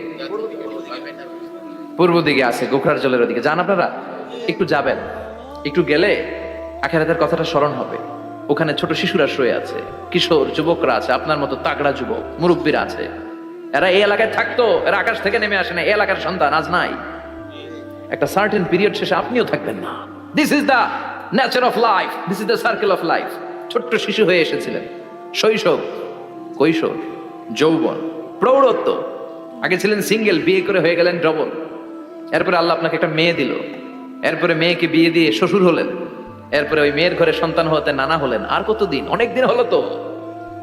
B: পূর্ব দিকে আছে, গোখরার জলের ওদিকে। যান আপনারা, একটু যাবেন, একটু গেলে আখিরাতের কথাটা স্মরণ হবে। ওখানে ছোট শিশুরা শুয়ে আছে, কিশোর যুবকরা আছে, আপনার মতো তাগড়া যুবক মুরব্বীরা আছে। এরা এই এলাকায় থাকতো, এরা আকাশ থেকে নেমে আসে না, এই এলাকার সন্তান আজ নাই। একটা সার্টেন পিরিয়ড শেষে আপনিও থাকবেন না। This is the nature of life, this is the circle of life. ছোট্ট শিশু হয়ে এসেছিলেন, শৈশব, কৈশোর, যৌবন, প্রৌঢ়ত্ব। আগে ছিলেন সিঙ্গেল, বিয়ে করে হয়ে গেলেন ডবল। এরপরে আল্লাহ আপনাকে একটা মেয়ে দিল, এরপরে মেয়েকে বিয়ে দিয়ে শ্বশুর হলেন, এরপরে ওই মেয়ের ঘরে সন্তান হতে নানা হলেন। আর কতদিন? অনেক দিন হলো তো,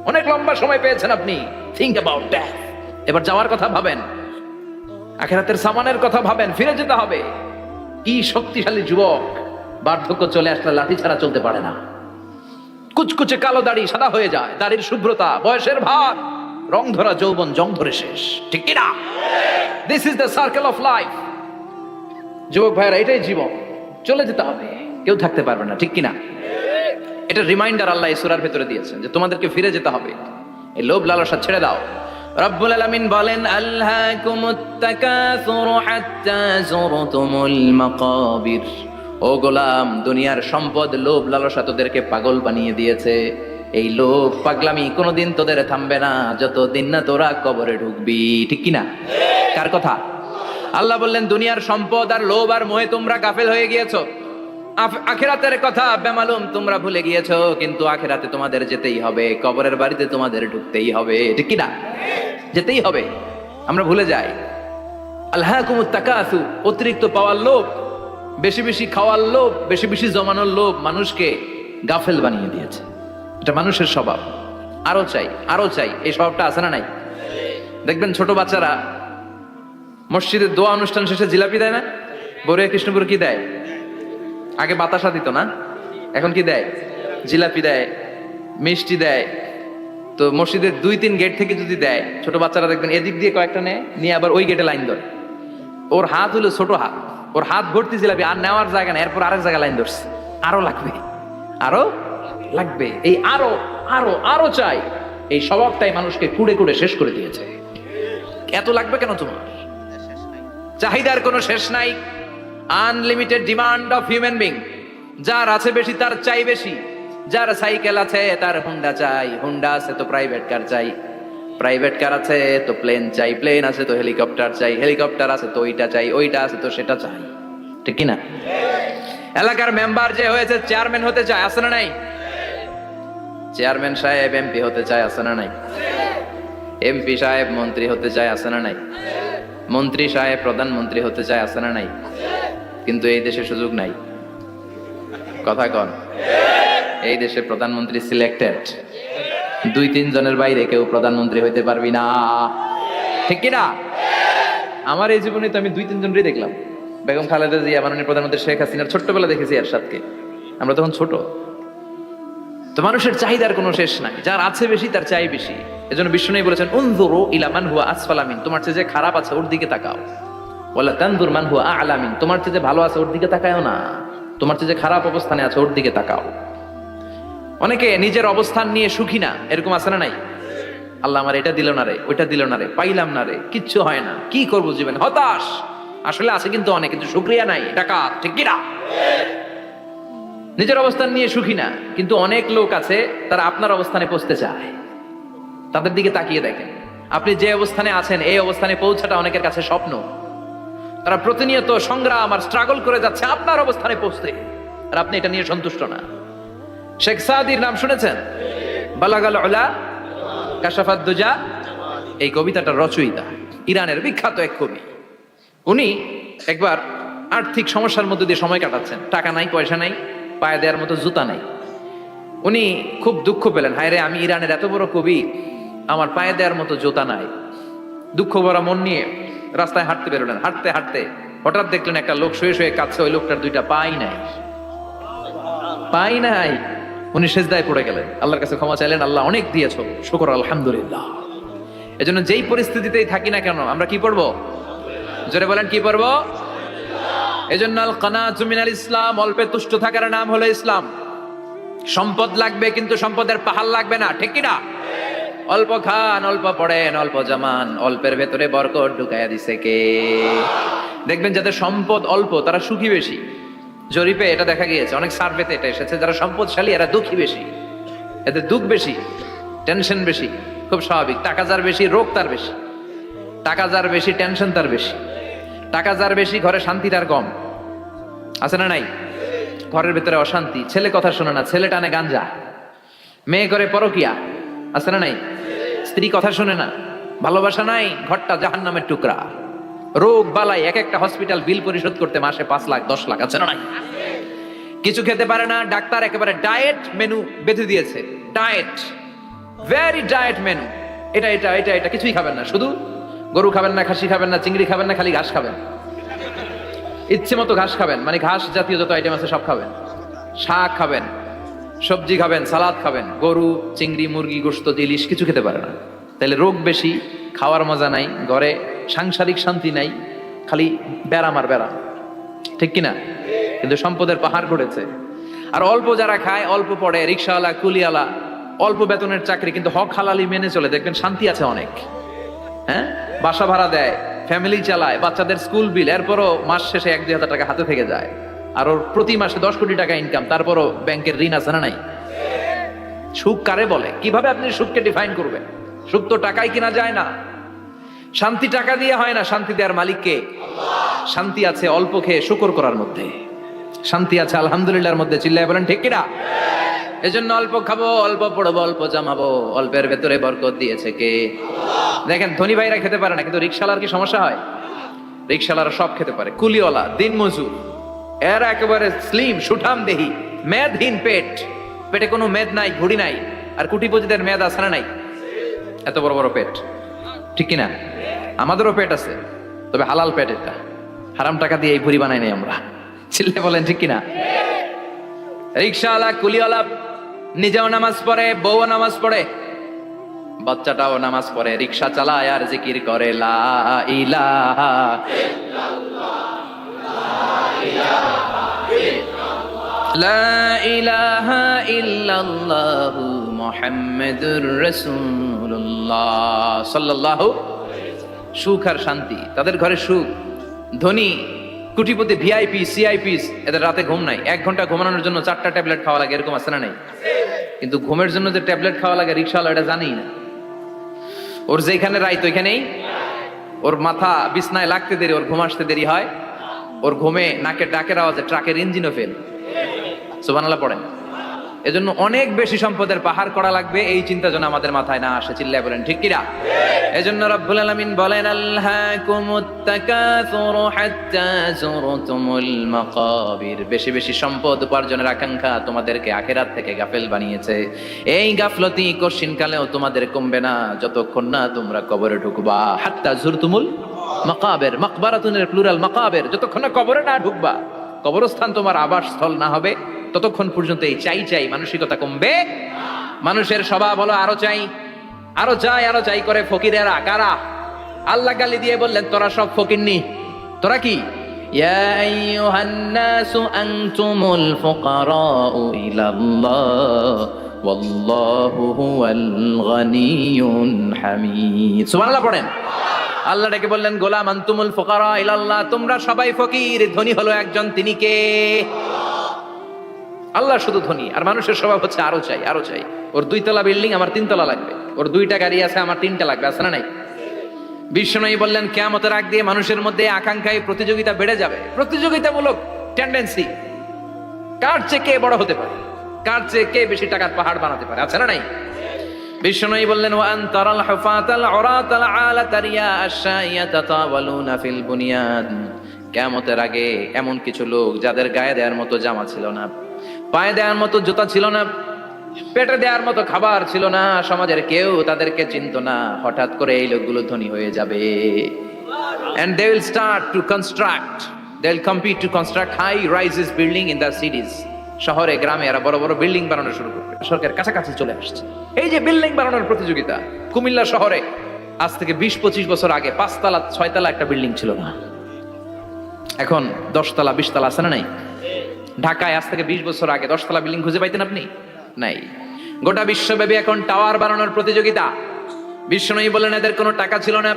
B: অনেক লম্বা সময় পেয়েছেন আপনি। Think about that. এবার যাওয়ার কথা ভাবেন, আখিরাতের সামানের কথা ভাবেন, ফিরে যেতে হবে। কি শক্তিশালী যুবক! বার্ধক্য চলে আসলে লাঠি ছাড়া চলতে পারে না। কুচকুচে কালো দাড়ি সাদা হয়ে যায়, দাড়ির শুভ্রতা, বয়সের ভার, রং ধরা যৌবন জং ধরে শেষ, ঠিক কিনা? This is the circle of life. যুবক ভাইরা, এটাই জীবন, চলে যেতে হবে, কেউ থাকতে পারবে না, ঠিক কিনা? এটা রিমাইন্ডার আল্লাহ এই সূরার ভেতরে দিয়েছেন যে তোমাদেরকে ফিরে যেতে হবে। এই লোভ লালসা ছেড়ে দাও। রব্বুল আলামিন বলেন, আল্লাকুমুত তাকাসুরু হাত্তা যুরতুমুল মাকাবির। ও গোলাম, দুনিয়ার সম্পদ, লোভ লালসা তোদেরকে পাগল বানিয়ে দিয়েছে। এই লোভ পাগলামি কোনোদিন তোদের থামবে না যতদিন না তোরা কবরে ঢুকবি, ঠিক কিনা? কার কথা? আল্লাহ বললেন, দুনিয়ার সম্পদ আর লোভ আর মোহে তোমরা গাফেল হয়ে গিয়েছো। আখিরাতের কথা বেমালুম তোমরা ভুলে গিয়েছো, কিন্তু আখিরাতে তোমাদের যেতেই হবে, কবরের বাড়িতে তোমাদের ঢুকতেই হবে, ঠিক কিনা? যেতেই হবে। আমরা ভুলে যাই। আল্লাকুমুত তাকাসুর, অতিরিক্ত পাওয়ার লোভ, বেশি বেশি খাওয়ার লোভ, বেশি বেশি জমানোর লোভ মানুষকে গাফেল বানিয়ে দিয়েছে। এটা মানুষের স্বভাব। আরো চাই, আরো চাই, এই স্বভাবটা আছে না নাই? দেখবেন ছোট বাচ্চারা মসজিদের দোয়া অনুষ্ঠান শেষে জিলাপি দেয় না? বড়ুয়া কৃষ্ণপুর কি দেয়? আগে বাতাসা দিত না, এখন কি দেয়? জিলাপি দেয়, মিষ্টি দেয়, তো মসজিদের 2-3 গেট থেকে যদি দেয়, ছোট বাচ্চারা দেখবেন এদিক দিয়ে কয়েকটা নিয়ে আবার ওই গেটে লাইন ধরে। ওর হাত হলো ছোট হাত, ওর হাত ভর্তি জিলাপি, আর নেওয়ার জায়গা না, এরপর আরেক জায়গায় লাইন ধরছে। আরো লাগবে, আরো লাগবে, এই আরো আরো আরো চাই, এই স্বভাবটাই মানুষকে কুড়ে কুড়ে শেষ করে দিয়েছে। এত লাগবে কেন তোমার? চাহিদার কোনো শেষ নাই। Unlimited demand of human being. যার আছে বেশি তার চাই বেশি। যার সাইকেল আছে তার হুন্ডা চাই, হুন্ডা আছে তো প্রাইভেট কার চাই, প্রাইভেট কার আছে তো প্লেন চাই, প্লেন আছে তো হেলিকপ্টার চাই, হেলিকপ্টার আছে তো ওইটা চাই, ওইটা আছে তো সেটা চাই। ঠিক কিনা? এলাকার মেম্বার যে হয়েছে চেয়ারম্যান হতে চায়, আছে না নাই? চেয়ারম্যান সাহেব এমপি হতে চায়, আছে না নাই? এমপি সাহেব মন্ত্রী হতে চায়, আছে না নাই? মন্ত্রী সাহেব প্রধানমন্ত্রী হতে চায়, আছে না নাই? কিন্তু এই দেশে সুযোগ নাই। কথা কন। এই দেশে প্রধানমন্ত্রী সিলেক্টেড। 2-3 জনের বাইরে কেউ প্রধানমন্ত্রী হইতে পারবি না। ঠিক কিনা? আমার এই জীবনে তো আমি 2-3 জনই দেখলাম। বেগম খালেদা জিয়া, মাননীয় প্রধানমন্ত্রী শেখ হাসিনার ছোট্টবেলা দেখেছি এরশাদকে। আমরা তখন ছোট। তো মানুষের চাহিদার কোনো শেষ নাই। যার আছে বেশি তার চাই বেশি। এজন্য বিষ্ণু বলেছেন, উনজুরু ইলা মান হুয়া আসফালা মিন, তোমার চেয়ে যে খারাপ আছে ওর দিকে তাকাও। ওয়ালা তানজুর মান হুয়া আ'লা মিন, তোমার চেয়ে যে ভালো আছে ওর দিকে তাকায়ও না, তোমার চেয়ে যে খারাপ অবস্থানে আছে ওর দিকে তাকাও। অনেকে নিজের অবস্থান নিয়ে সুখী না, এরকম আছে না নাই? আল্লাহ আমার এটা দিল না রে, ওইটা দিল না রে, পাইলাম না রে, কিচ্ছু হয় না, কি করবো জীবনে, হতাশ। আসলে আছে কিন্তু অনেক, কিন্তু শুকরিয়া নাই, টাকা। ঠিক কিনা? নিজের অবস্থান নিয়ে সুখী না, কিন্তু অনেক লোক আছে তারা আপনার অবস্থানে পৌঁছতে চায়। তাদের দিকে তাকিয়ে দেখেন, আপনি যে অবস্থানে আছেন এই অবস্থানে পৌঁছাটা অনেকের কাছে স্বপ্ন। তারা প্রতিনিয়ত সংগ্রাম আর স্ট্রাগল করে যাচ্ছে আপনার অবস্থানে পৌঁছতে, আর আপনি এটা নিয়ে সন্তুষ্ট না। শেখ সাদির নাম শুনেছেন? বালাগাল উলা কাশাফাত দুজা, এই কবিতাটার রচয়িতা, ইরানের বিখ্যাত এক কবি। উনি একবার আর্থিক সমস্যার মধ্যে দিয়ে সময় কাটাচ্ছেন, টাকা নাই, পয়সা নাই, পায়ে দেওয়ার মতো জুতা নাই। উনি খুব দুঃখ পেলেন, হায় রে, আমি ইরানের এত বড় কবি, আমার পায়ে দেওয়ার মতো জুতা নাই। দুঃখ ভরা মন নিয়ে রাস্তায় হাঁটতে বেরোলেন। হাঁটতে হাঁটতে হঠাৎ দেখলেন একটা লোক শুয়ে শুয়ে কাঁদছে, ওই লোকটার 2টা পাই নাই, পাই নাই। উনি সেজদায় পড়ে গেলেন, আল্লাহর কাছে ক্ষমা চাইলেন, আল্লাহ অনেক দিয়েছো, শুকর আলহামদুলিল্লাহ। এজন্য যেই পরিস্থিতিতেই থাকি না কেন আমরা কি পড়বো? জোরে বলেন, কি পড়বো? এজন্য আল কানাতু মিনাল ইসলাম, অল্পে তুষ্ট থাকার নাম হলো ইসলাম। সম্পদ লাগবে কিন্তু সম্পদের পাহাড় লাগবে না। ঠিক কিনা? অল্প খান, অল্প পড়েন, অল্প জামান, অল্পের ভেতরে বরকত ঢুকাইয়া দিছে কে? দেখবেন যাদের সম্পদ অল্প তারা সুখী বেশি। জরিপে এটা দেখা গিয়েছে, অনেক সার্ভেতে এটা এসেছে, যারা সম্পদশালী এরা দুঃখী বেশি, এদের দুঃখ বেশি, টেনশন বেশি। খুব স্বাভাবিক, টাকা যার বেশি রোগ তার বেশি, টাকা যার বেশি টেনশন তার বেশি, টাকা যার বেশি ঘরে শান্তি তার কম। আছে না নাই? ঘরের ভেতরে অশান্তি, ছেলে কথা শোনে না, ছেলে টানে গাঞ্জা, মেয়ে করে পরকিয়া। আছে না নাই? স্ত্রী কথা শোনে না, ভালোবাসা নাই, ঘরটা জাহান্নামের টুকরা। রোগ বালাই, এক একটা হসপিটাল বিল পরিশোধ করতে মাসে 5 লাখ 10 লাখ। আছে না নাই? কিছু খেতে পারে না, ডাক্তার একেবারে ডায়েট মেনু বেঁধে দিয়েছে। ডায়েট, ভেরি ডায়েট মেনু, এটা এটা এটা এটা কিছুই খাবেন না, শুধু গরু খাবেন না, খাসি খাবেন না, চিংড়ি খাবেন না, খালি ঘাস খাবেন। ইচ্ছে মতো ঘাস খাবেন, মানে ঘাস জাতীয় যত আইটেম আছে সব খাবেন। শাক খাবেন, সবজি খাবেন, সালাদ খাবেন। গরু, চিংড়ি, মুরগি, গোশত, ইলিশ কিছু খেতে পারে না। তাহলে রোগ বেশি, খাওয়ার মজা নাই, ঘরে সাংসারিক শান্তি নাই, খালি ব্যারাম আর ব্যারাম। ঠিক কিনা? কিন্তু সম্পদের পাহাড় গড়েছে। আর অল্প যারা খায়, অল্প পড়ে, রিক্সাওয়ালা, কুলিওয়ালা, অল্প বেতনের চাকরি, কিন্তু হক হালালি মেনে চলে, দেখবেন শান্তি আছে অনেক। হ্যাঁ, বাসা ভাড়া দেয়, ফ্যামিলি চালায়, বাচ্চাদের স্কুল বিল, এরপরও মাস শেষে 1-2 হাজার টাকা হাতে থেকে যায়। আর ওর প্রতি মাসে 10 কোটি টাকা ইনকাম, তারপরও ব্যাংকের ঋণ আছে না নাই? সুখ কারে বলে? কিভাবে আপনি সুখকে ডিফাইন করবেন? সুখ তো টাকায় কিনা যায় না, শান্তি টাকা দিয়ে হয় না, শান্তি দেওয়ার মালিককে। শান্তি আছে অল্প খেয়ে শুকর করার মধ্যে, শান্তি আছে আলহামদুলিল্লাহর মধ্যে। চিল্লায় বলেন ঠিক কিনা? এজন্য অল্প খাবো, অল্প পড়বো, অল্প জামাবো, অল্পের ভেতরে বরকত দিয়েছে কে? দেখেন ধনী ভাইরা খেতে পারে না, কিন্তু রিক্সাওয়ালার কি সমস্যা হয়? রিক্সাওয়ালারা সব খেতে পারে। কুলিওয়ালা, দিন মজুর, এরা একেবারে স্লিম সুঠাম দেহি, মেদহীন পেট, পেটে কোনো মেদ নাই, ঘুড়ি নাই। আর কোটিপতিদের মেদ আছে না নাই? এত বড় বড় পেট। ঠিক কিনা? আমাদেরও পেট আছে, তবে হালাল পেট। এটা হারাম টাকা দিয়ে এই ভুড়ি বানাই নাই আমরা। চিল্লে বলেন ঠিক কিনা? রিক্সাওয়ালা, কুলিওয়ালা নিজেও নামাজ পড়ে, বউও নামাজ পড়ে, বাচ্চাটাও নামাজ পড়ে, রিকশা চালায় আর জিকির করে লা ইলাহা লা ইলাহা ইল্লাল্লাহু মুহাম্মাদুর রাসূলুল্লাহ সাল্লাল্লাহু। সুখ আর শান্তি, তাদের ঘরে সুখ। ধনী কোটিপতি ভিআইপি সিআইপিস, এদের রাতে ঘুম নাই, 1 ঘন্টা ঘুমানোর জন্য 4টা ট্যাবলেট খাওয়া লাগে, এরকম আছে না নাই? কিন্তু ঘুমের জন্য যে ট্যাবলেট খাওয়া লাগে রিকশাওয়ালা এটা জানেই না। ওর যেখানে রাইত ওইখানেই, ওর মাথা বিছনায় লাগতে দেরি, ওর ঘুম আসতে দেরি হয়, ওর ঘুমে নাকের ডাকের আওয়াজে ট্রাকের ইঞ্জিনও ফেল। সুবহানাল্লাহ পড়েন। এজন্য অনেক বেশি সম্পদের পাহাড় করা লাগবে, এই চিন্তা যেন আমাদের মাথায় না আসে। চিল্লায় বলেন ঠিক কিনা? এজন্য রব্বুল আলামিন বলেন আল্লাকুমুত তাকাসুরু হাত্তা যুরতুমুল মাকাবির। বেশি বেশি সম্পদ উপার্জনের আকাঙ্ক্ষা তোমাদেরকে আখিরাত থেকে গাফেল বানিয়েছে। এই গাফলতি কশিনকালেও তোমাদের কমবে না যতক্ষণ না তোমরা কবরে ঢুকবা। হাত্তা যুরতুমুল মাকাবির, মাকবারাতুনের প্লুরাল মাকাবির, যতক্ষণ না কবরে না ঢুকবা, কবরস্থান তোমার আবাসস্থল না হবে, ততক্ষণ পর্যন্ত এই চাই চাই মানসিকতা কমবে। মানুষের স্বভাব হলো আরো চাই, আরো চাই, আরো চাই করে ফকিরেরা। কারা? আল্লাহ গালি দিয়ে বললেন তোরা সব ফকিরনি। তোরা কি? ইয়া আইয়ুহান নাসু আনতুমুল ফুকারাউ ইলাল্লাহ ওয়াল্লাহু হুয়াল গানিয়ুল হামিদ। সুবহানাল্লাহ পড়েন। আল্লাহ ডেকে বললেন গোলাম আনতুমুল ফুকারা ইলাল্লাহ, তোমরা সবাই ফকির, ধনী হলো একজন, তিনি কে? আল্লাহ শুধু ধনী, আর মানুষের স্বভাব হচ্ছে আরো চাই, আরো চাই। ওর 2 তলা বিল্ডিং, আমার 3 তলা লাগবে। ওর 2টা গাড়ি আছে, আমার 3টা লাগবে। আছে না নাই? বিশ্বনবী বললেন কিয়ামতের আগ দিয়ে মানুষের মধ্যে আকাঙ্ক্ষায় প্রতিযোগিতা বেড়ে যাবে, প্রতিযোগিতামূলক টেন্ডেন্সি। কার চেয়ে কে বড় হতে পারে, কার চেয়ে কে বেশি টাকার পাহাড় বানাতে পারে। আছে না নাই? বিশ্বনবী বললেন ওয়া আনতারাল হুফাতাল উরাতাল আলাতা রিয়া আশ-শাইয়াতা তাওয়ালুনা ফিল বুনিয়ান। কিয়ামতের আগে এমন কিছু লোক যাদের গায়ে দেওয়ার মতো জামা ছিল না, পায়ে দেওয়ার মতো জুতা ছিল না, পেটে দেওয়ার মতো খাবার ছিল না, সমাজের কেউ তাদেরকে চিনতো না। হঠাৎ করে এই লোকগুলো ধনী হয়ে যাবে। And they will start to construct, they will compete to construct high rises building in the cities. শহরে গ্রামে এরা বড় বড় বিল্ডিং বানানো শুরু করবে। সরকার কাছাকাছি চলে আসছে। এই যে বিল্ডিং বানানোর প্রতিযোগিতা, কুমিল্লা শহরে আজ থেকে 20-25 বছর আগে 5 তলা 6 তলা একটা বিল্ডিং ছিল না, এখন 10 তলা 20 তলা। আছে না নাই? ঢাকায় আজ থেকে 20 বছর আগে 10 তলা বিল্ডিং খুঁজে পাইতেন আপনি? নাই। গোটা বিশ্বব্যাপী এখন টাওয়ার বানানোর প্রতিযোগিতা। বিশ্বনবী বলেন এদের কোনো টাকা ছিল না।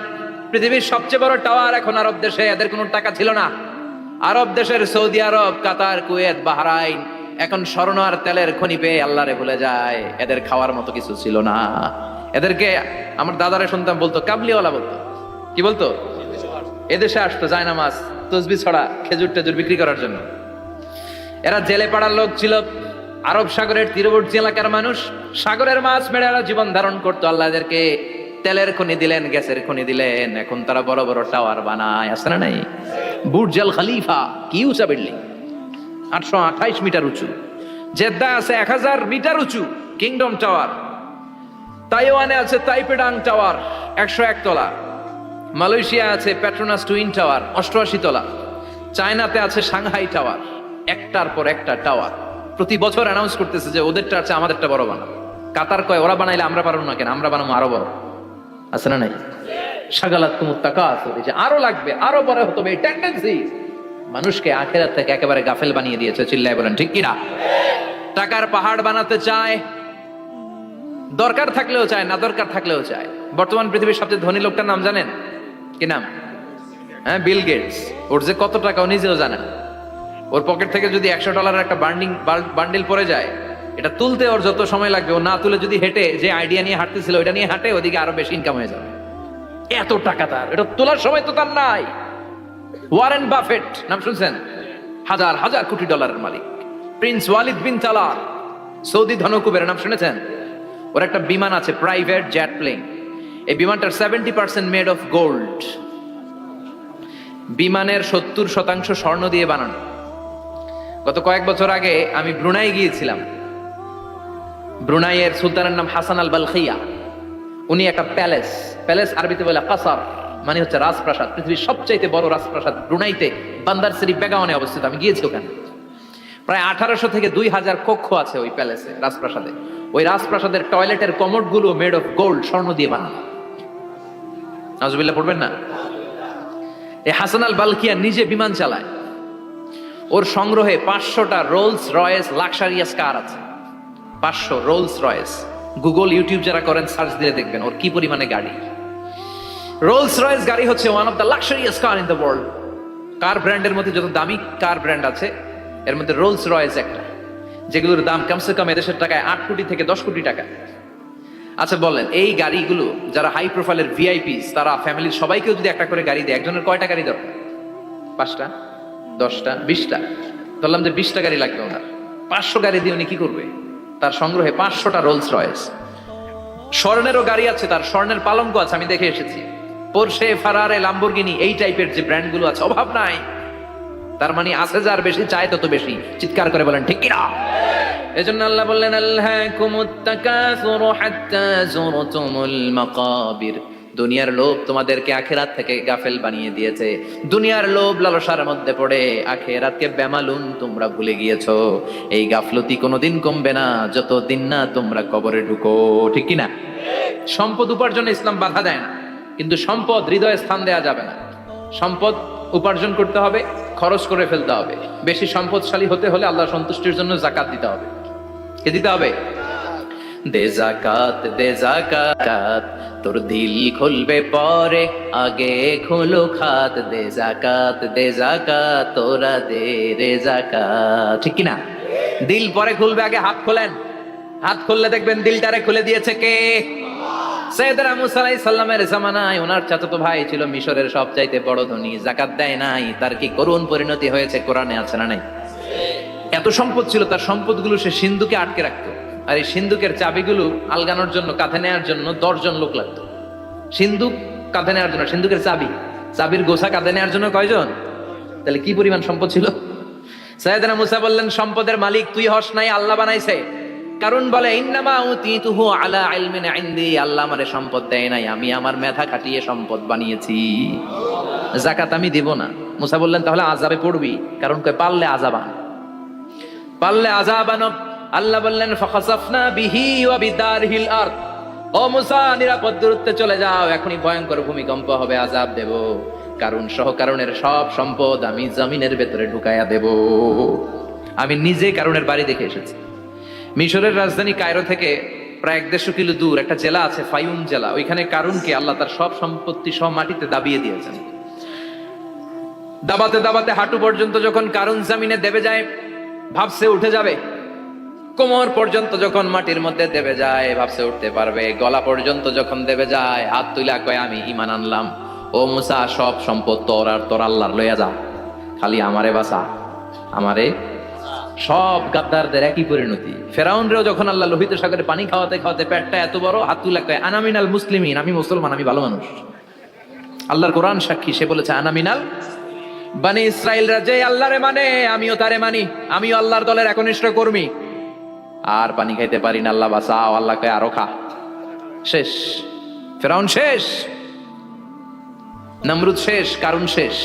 B: পৃথিবীর সবচেয়ে বড় টাওয়ার এখন আরব দেশে, এদের কোনো টাকা ছিল না। আরব দেশের সৌদি আরব, কাতার, কুয়েত, বাহরাইন এখন স্বর্ণ আর তেলের খনি পেয়ে আল্লাহরে ভুলে যায়। এদের খাওয়ার মতো কিছু ছিল না। এদেরকে আমার দাদারে শুনতাম বলতো কাবলিওয়ালা, বলতো কি বলতো? এদেশে আসতো জায়নামাজ তসবিহ ছড়া খেজুর টেজুর বিক্রি করার জন্য। এরা জেলে পাড়ার লোক ছিল, আরব সাগরের তীরবর্তী এলাকার মানুষ। সাগরের মাছ মেরে এরা জীবন ধারণ করতো। আল্লাহ এদেরকে তেলের খনি দিলেন, গ্যাসের খনি দিলেন, এখন তারা বড় বড় টাওয়ার বানায়। আছে না নাই? বুর্জ আল খলিফা, কি উঁচা বিল্ডিং, 828 মিটার উঁচু। জেদ্দা আছে 1000 মিটার উঁচু কিংডম টাওয়ার। তাইওয়ানে আছে তাইপেডাং টাওয়ার 101 তলা। মালয়েশিয়া আছে পেট্রোনাস টুইন টাওয়ার 88 তলা। চায়নাতে আছে সাংহাই টাওয়ার, একটার পর একটা টাওয়ার। প্রতি বছর অ্যানাউন্স করতেছে যে ওদেরটা আছে আমাদেরটা বড় বানাবো। কাতার কয় ওরা বানাইলে আমরা পারবো না কেন, আমরা বানাবো আরো বড়। আছে না নাই? শাগালাতকুমুত তাকাসুর, যে আরো লাগবে, আরো বড় হতে হবে, এই টেন্ডেন্সি মানুষকে আখিরাত থেকে একেবারে গাফেল বানিয়ে দিয়েছে। চিল্লায় বলেন ঠিক কিনা? টাকার পাহাড় বানাতে চায়, দরকার থাকলেও চায়, না দরকার থাকলেও চায়। বর্তমান পৃথিবীর সবচেয়ে ধনী লোকটার নাম জানেন? কি নাম? হ্যাঁ, বিল গেটস। ওর যে কত টাকা ও নিজেও জানেন। ওর পকেট থেকে যদি $100 একটা বান্ডিল পড়ে যায়, এটা তুলতে ওর যত সময় লাগবে, ও না তুলে যদি হেঁটে যে আইডিয়া নিয়ে হাঁটতেছিল ওইটা নিয়ে হাঁটে, ওদিকে আরো বেশি ইনকাম হয়ে যাবে। এত টাকা তার, এটা তোলার সময় তো তার নাই। ওয়ারেন বাফেট নাম শুনছেন? হাজার হাজার কোটি ডলারের মালিক। প্রিন্স ওয়ালিদ বিন তালার, সৌদি ধনকুবের নাম শুনেছেন? ওর একটা বিমান আছে, প্রাইভেট জেট প্লেন। এই বিমানটার 70% মেড অফ গোল্ড। বিমানের 70% স্বর্ণ দিয়ে বানানো। গত কয়েক বছর আগে আমি ব্রুনাই গিয়েছিলাম। ব্রুনাইয়ের সুলতানের নাম হাসান আল বালখিয়া। উনি একটা প্যালেস আরবিতে বলে কাসার, মানে হচ্ছে রাজপ্রাসাদ। পৃথিবীর সবচাইতে বড় রাজপ্রাসাদ ব্রুনাইতে বান্দার সিরি বেগাওয়ানে অবস্থিত। আমি গিয়েছি ওখানে। প্রায় 1800 থেকে 2000 কক্ষ আছে ওই প্যালেসে, রাজপ্রাসাদে। ওই রাজপ্রাসাদের টয়লেটের কমোড গুলো মেড অফ গোল্ড, স্বর্ণ দিয়ে বানানো। নাউজুবিল্লাহ পড়বেন না? এই হাসান আল বালকিয়া নিজে বিমান চালায়, ওর সংগ্রহে 500টা রোলস রয়েস লাক্সারিয়াস কার আছে। 500 রোলস রয়েস। গুগল ইউটিউব যারা করেন সার্চ দিয়ে দেখবেন ওর কি পরিমাণে গাড়ি। রোলস রয়েস গাড়ি হচ্ছে one of the luxurious car in the world. Car ব্র্যান্ডের মধ্যে যত দামি কার ব্র্যান্ড আছে এর মধ্যে রোলস রয়েস একটা, যেগুলোর দাম কমসে কম এদেশের টাকায় 8 কোটি থেকে 10 কোটি টাকা। আচ্ছা বলেন, এই গাড়িগুলো যারা হাই প্রোফাইলের ভিআইপিস, তারা ফ্যামিলির সবাইকেও যদি একটা করে গাড়ি দেয়, একজনের কয়টা গাড়ি দরকার? 5টা, 10টা, 20টা। বললাম যে 20টা গাড়ি লাগবে ওনার। 500 গাড়ি দিয়ে উনি কি করবে? তার সংগ্রহে 500টা রোলস রয়েস। স্বর্ণেরও গাড়ি আছে, তার স্বর্ণের পালঙ্ক আছে, আমি দেখে এসেছি। পোরশে, ফারারে, লাম্বরগিনি, এই টাইপের যে ব্র্যান্ডগুলো আছে, অভাব নাই। তার মানে আছে যার বেশি চায় তত বেশি। চিৎকার করে বলেন ঠিক কিনা? এজন্য আল্লাহ বললেন আল্লাকুমুত তাকাসুরু হাত্তা যুরতুমুল মাকাবির। দুনিয়ার লোভ তোমাদেরকে আখিরাত থেকে গাফেল বানিয়ে দিয়েছে। দুনিয়ার লোভ লালসার মধ্যে পড়ে আখিরাতকে বেমালুম তোমরা ভুলে গিয়েছো। এই গাফলতি কোনোদিন কমবে না যতদিন না তোমরা কবরে ঢুকো। ঠিক কিনা? সম্পদ উপার্জনে ইসলাম বাধা দেয় না, কিন্তু সম্পদ হৃদয়ে স্থান দেয়া যাবে না। সম্পদ উপার্জন করতে হবে, খরচ করে ফেলতে হবে। বেশি সম্পদশালী হতে হলে আল্লাহর সন্তুষ্টির জন্য যাকাত দিতে হবে। কে দিতে হবে? দে যাকাত, দে যাকাত, তোর দিল খুলবে পরে, আগে খোলো খাত। দে যাকাত, দে যাকাত, তোরা দে রে যাকাত। ঠিক কিনা? দিল পরে খুলবে, আগে হাত খোলেন। হাত খুললে দেখবেন দিলটারে খুলে দিয়েছে কে? সাইয়েদনা মুসা আলাইহিস সালামের জামানায় ওনার চাচাতো ভাই ছিল মিশরের সবচাইতে বড় ধনী, যাকাত দেয় নাই। তার কি করুণ পরিণতি হয়েছে কোরআনে আছে না নাই? এত সম্পদ ছিল, তার সম্পদগুলো সে সিন্ধুকে আটকে রাখতো। আর এই সিন্ধুকের চাবিগুলো আলগানোর জন্য, কাঁধে নেওয়ার জন্য 10 জন লোক লাগতো। সিন্ধুক কাঁধে নেওয়ার জন্য, সিন্ধুকের চাবির গোছা কাঁধে নেওয়ার জন্য কয়জন? তাহলে কি পরিমাণ সম্পদ ছিল? সাইয়েদনা মুসা বললেন, সম্পদের মালিক তুই হস নাই, আল্লাহ বানাইছে। কারণ বলে ইন্নামা উতিতুহু আলা ইলমিন ইনদি, আল্লাহ আমারে সম্পদ দেয় নাই, আমি আমার মেধা খাটিয়ে সম্পদ বানিয়েছি। যাকাত আমি দেব না। মুসা বললেন তাহলে আযাবে পড়বি, কারণ কই পারলে আযাবান, পারলে আযাবান। আল্লাহ বললেন ফাখাসাফনা বিহি ওয়া বিদারহিল আরদ, ও মুসা নিরাপদ দূরত্বে চলে যাও, এখনই ভয়ঙ্কর ভূমিকম্প হবে, আযাব দেব। কারণ সহ কারণের সব সম্পদ আমি জমিনের ভেতরে ঢুকায়া দেব। আমি নিজে কারণের বাড়ি দেখে এসেছি। মিশরের রাজধানী কায়রো থেকে প্রায় 150 কিলো দূর একটা জেলা আছে, ফায়ুম জেলা। ওইখানে কারুনকে আল্লাহ তার সব সম্পত্তি সব মাটিতে দাবিয়ে দিয়েছেন। দাবাতে দাবাতে হাঁটু পর্যন্ত যখন কারুন জামিনে দেবে যায়, ভাবছে উঠে যাবে। কোমর পর্যন্ত যখন মাটির মধ্যে দেবে যায়, ভাবছে উঠতে পারবে। গলা পর্যন্ত যখন দেবে যায়, হাত তুলা কয় আমি ঈমান আনলাম। ও মুসা, সব সম্পদ তোর আর তোর আল্লাহর লইয়া যা, খালি আমারে বাঁচা, আমারে। সব গাদ্দারদের একই পরিণতি। ফেরাউনরেও যখন আল্লাহ লোহিত সাগরে পানি খাওয়াতে খাওয়াতে পেটটা এত বড়, হাত তুলা কয় আনা মিনাল মুসলিমিন, আমি মুসলমান, আমি ভালো মানুষ। আল্লাহর কোরআন সাক্ষী, সে বলেছে আনা মিনাল বনি ইসরাইলরা যে আল্লাহরে মানে, আমিও তারে মানি, আমিও আল্লাহর দলের একনিষ্ঠ কর্মী। আর পানি খাইতে পারি না, আল্লাহ বাঁচাও। আল্লাহ কয় আরো খা। শেষ, ফেরাউন শেষ, নমরুদ শেষ, কারুন শেষ।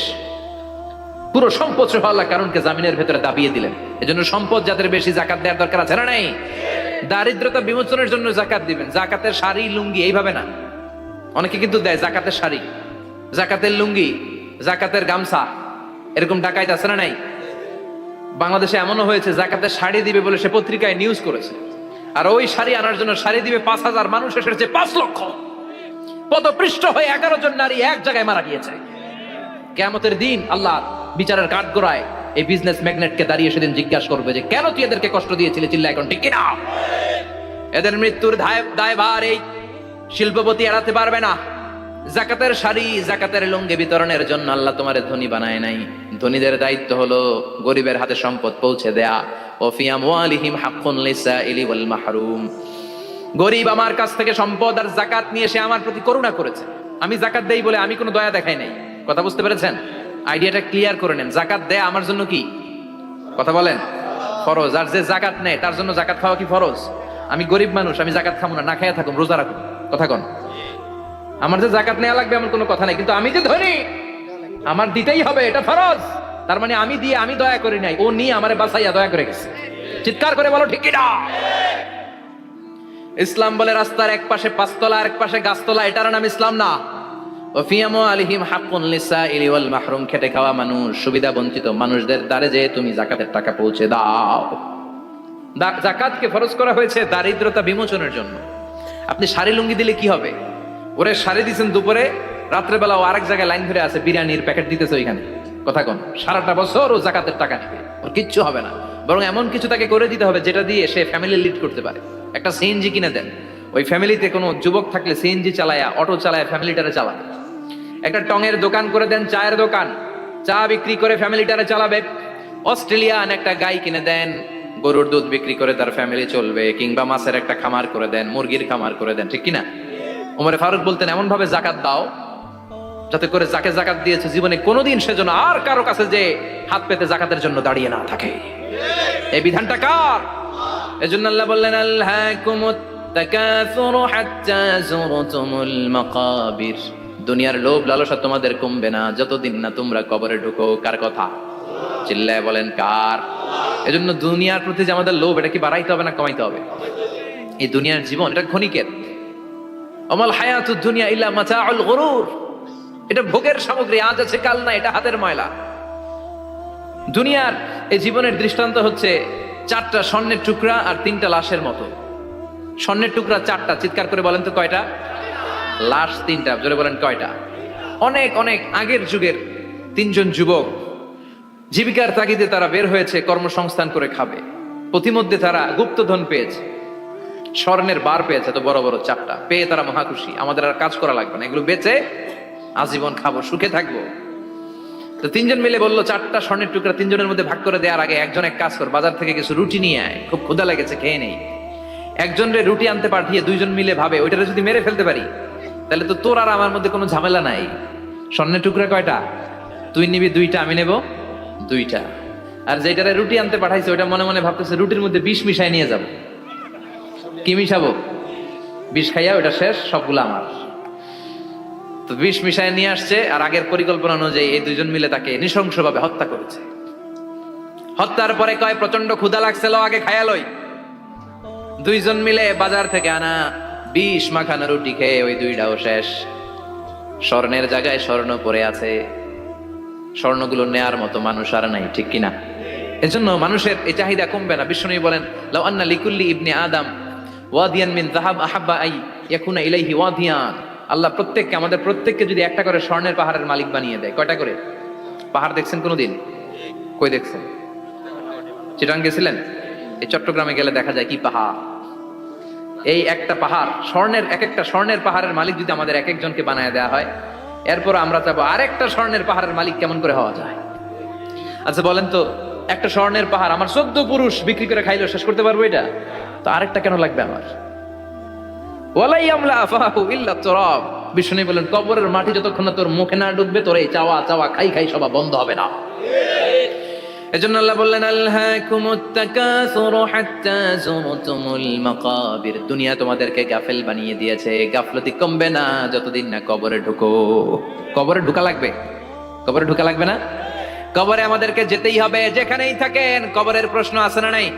B: পুরো সম্পদ সহ আল্লাহ কারুনকে জামিনের ভেতরে দাবিয়ে দিলেন। এজন্য সম্পদ যাদের বেশি জাকাত দেওয়ার দরকার আছে না নাই? দারিদ্রতা বিমোচনের জন্য জাকাত দিবেন। জাকাতের শাড়ি লুঙ্গি এইভাবে না, অনেকে কিন্তু দেয় জাকাতের শাড়ি, জাকাতের লুঙ্গি, জাকাতের গামছা, এরকম ডাকাইত আছে না নাই? বাংলাদেশে এমনও হয়েছে জাকাতের শাড়ি দিবে বলে সে পত্রিকায় নিউজ করেছে, আর ওই শাড়ি আনার জন্য শাড়ি দিবে 5,000, মানুষ এসেছে 5 লক্ষ। পদপৃষ্ঠ হয়ে 11 জন নারী এক জায়গায় মারা গিয়েছে। কিয়ামতের দিন আল্লাহ বিচারের কাঠগড়ায় এই বিজনেস ম্যাগনেটকে দাঁড়িয়ে সেদিন জিজ্ঞাসা করবে যে কেন তুই এদেরকে কষ্ট দিয়েছিলি? চিল্লা এখন ঠিক কিনা? এদের মৃত্যুর দায়ভার এই শিল্পপতি এড়াতে পারবে না। জাকাতের শাড়ি, জাকাতের লুঙ্গি বিতরণের জন্য আল্লাহ তোমারে ধনী বানায় নাই। ধনীদের দায়িত্ব হলো গরিবের হাতে সম্পদ পৌঁছে দেয়া। ওয়া ফি আমওয়ালিহিম হাক্কুন লিসাইলি ওয়াল মাহরুম। গরিব আমার কাছ থেকে সম্পদ আর জাকাত নিয়ে সে আমার প্রতি করুণা করেছে, আমি জাকাত দেই বলে আমি কোনো দয়া দেখাই নাই। কথা বুঝতে পেরেছেন? আইডিয়াটা ক্লিয়ার করে নেন। জাকাত দেয়া আমার জন্য কি? কথা বলেন, ফরজ। আর যে জাকাত নেয় তার জন্য জাকাত খাওয়া কি ফরজ? আমি গরিব মানুষ, আমি জাকাত খাবো না, না খাইয়া থাকুন, রোজা রাখুন। কথা কন, আমার যে জাকাত নেওয়া লাগবে এমন কোনো কথা নাই, কিন্তু আমি যে ধনী আমার দিতেই হবে, এটা ফরজ। তার মানে আমি দিয়ে আমি দয়া করি নাই, ও নিয়ে আমারে বাঁচাইয়া দয়া করে গেছে। চিৎকার করে বলো ঠিক কিনা? ইসলাম বলে রাস্তার এক পাশে পাঁচতলা আর এক পাশে গাছতলা, এটার নাম ইসলাম না। ওফি আমওয়ালিহিম হাক্কুন লিসাইলি ওয়াল মাহরুম, খেটে খাওয়া মানুষ, সুবিধা বঞ্চিত মানুষদের দ্বারে যে তুমি যাকাতের টাকা পৌঁছে দাও। যাকাতকে ফরজ করা হয়েছে দারিদ্রতা বিমোচনের জন্য। আপনি শাড়ি লুঙ্গি দিলে কি হবে? ওরে শাড়ি দিচ্ছেন দুপুরে, রাত্রেবেলা ও আরেক জায়গায় লাইন ধরে আছে, বিরিয়ানির প্যাকেট দিতেছে ওইখানে, কথা কোন সারাটা বছর ও যাকাতের টাকা নেবে, ওর কিচ্ছু হবে না। বরং এমন কিছু তাকে করে দিতে হবে যেটা দিয়ে সে ফ্যামিলি লিড করতে পারে। একটা সিএনজি কিনে দেন, ওই ফ্যামিলিতে কোনো যুবক থাকলে সিএনজি চালায়া, অটো চালায়া ফ্যামিলিটারে চালাবে। একটা টঙের দোকান করে দেন, চায়ের দোকান, চা বিক্রি করে ফ্যামিলিটারে চালাবে। অস্ট্রেলিয়ান একটা গাই কিনে দেন, গরুর দুধ বিক্রি করে তার ফ্যামিলি চলবে। কিংবা মাছের একটা খামার করে দেন, মুরগির খামার করে দেন, ঠিক কিনা? ওমরে ফারুক বলতেন এমন ভাবে জাকাত দাও যাতে করে যাকে জাকাত দিয়েছে জীবনে কোনোদিন সেজন্য আর কারো কাছে যে হাত পেতে জাকাতের জন্য দাঁড়িয়ে না থাকে। এই বিধানটা কার? এজন্য আল্লাহ বললেন আল্লাহকুমুত তাকাসুরু হাত্তা যুরতুমুল মাকাবির, দুনিয়ার লোভ লালসা তোমাদের কমবে না যতদিন না তোমরা কবরে ঢুকো। কার কথা? চিল্লায় বলেন কার? এজন্য দুনিয়ার প্রতি যে আমাদের লোভ, এটা কি বাড়াইতে হবে না কমাইতে হবে? এই দুনিয়ার জীবন এটা ক্ষণিকের। আমাল হায়াতুদ দুনিয়া ইল্লা মাতাউল গুরুর, এটা ভোগের সামগ্রী, আজ আছে কাল না, এটা হাতের ময়লা। দুনিয়ার এই জীবনের দৃষ্টান্ত হচ্ছে চারটা স্বর্ণের টুকরা আর তিনটা লাশের মতো। স্বর্ণের টুকরা চারটা, চিৎকার করে বলেন তো কয়টা? লাশ তিনটা, জোরে বলেন কয়টা? অনেক অনেক আগের যুগের তিনজন যুবক জীবিকার তাগিদে তারা বের হয়েছে কর্মসংস্থান করে খাবে। প্রতিমধ্যে তারা গুপ্তধন পেয়েছে, স্বর্ণের বার পেয়েছে, তো বড় বড় চারটা পেয়ে তারা মহা খুশি। আমাদের আর কাজ করা লাগবে না, এগুলো বেচে আজীবন খাবো, সুখে থাকবো। তো তিনজন মিলে বললো চারটা স্বর্ণের টুকরা তিনজনের মধ্যে ভাগ করে দেওয়ার আগে একজন এক কাজ কর, বাজার থেকে কিছু রুটি নিয়ে আয়, খুব ক্ষুধা লেগেছে, খেয়ে নেই। একজনের রুটি আনতে পাঠিয়ে দুইজন মিলে ভাবে ওইটারে যদি মেরে ফেলতে পারি তাহলে তো তোর আর আমার মধ্যে কোনো ঝামেলা নাই। স্বর্ণের টুকরা কয়টা? তুই নিবি দুইটা, আমি নেব দুইটা। আর যেটারে রুটি আনতে পাঠাইছে ওইটা মনে মনে ভাবতেছে রুটির মধ্যে বিষ মিশাই নিয়ে যাব। কি মিশাবো? বিষ খাইয়া ওইটা শেষ, সবগুলো আমার। তো বিষ মিশায় নিয়ে আসছে, আর আগের পরিকল্পনা অনুযায়ী এই দুইজন মিলে তাকে নৃশংসভাবে হত্যা করেছে। হত্যার পরে কয় প্রচন্ড ক্ষুধা লাগছিল, আগে খাইয়া লই। দুইজন মিলে বাজার থেকে আনা বিষ মাখানো রুটি খেয়ে ওই দুইটাও শেষ। স্বর্ণের জায়গায় স্বর্ণ পড়ে আছে, স্বর্ণগুলো নেয়ার মতো মানুষ আর নাই, ঠিক কিনা? এজন্য মানুষের এই চাহিদা কমবে না। বিষ্ণু বলেন লাউ আন্না লিকুল্লি ইবনে আদম ওয়াদিয়ান মিন যাহাব আহাব্বা আই ইয়াকুনা ইলাইহি ওয়াদিয়ান, আল্লাহ প্রত্যেককে, আমাদের প্রত্যেককে যদি একটা করে স্বর্ণের পাহাড়ের মালিক বানিয়ে দেয়। কয়টা করে পাহাড় দেখছেন কোনোদিন? কই দেখছেন? চিটাং গেছিলেন? এই চট্টগ্রামে গেলে দেখা যায় কি পাহাড়। এই একটা পাহাড় স্বর্ণের, এক একটা স্বর্ণের পাহাড়ের মালিক যদি আমাদের এক একজনকে বানায় দেওয়া হয়, এরপর আমরা চাবো আরেকটা স্বর্ণের পাহাড়ের মালিক কেমন করে হওয়া যায়। আচ্ছা বলেন তো, একটা স্বর্ণের পাহাড় আমার 14 পুরুষ বিক্রি করে খাইলেও শেষ করতে পারবো এটা? তো আরেকটা কেন লাগবে আমার? ওয়ালাই আমলা আফাহু ইল্লা তুরাব, বিষ্ণু বলেন কবরের মাটি যতক্ষণ না তোর মুখে না ঢুকবে তোর এই চাওয়া চাওয়া খাই খাই সব বন্ধ হবে না। এজন্য আল্লাহ বললেন আলহাকুমুত তাকাসুরু হাত্তা যুরতুমুল মাকাবির, দুনিয়া তোমাদেরকে গাফেল বানিয়ে দিয়েছে, গাফলতি কমবে না যতদিন না কবরে ঢুকো। কবরে ঢুকা লাগবে, কবরে ঢুকা লাগবে না? কবরে আমাদেরকে যেতেই হবে, যেখানেই থাকেন। কবরের প্রশ্ন আছে না নাই?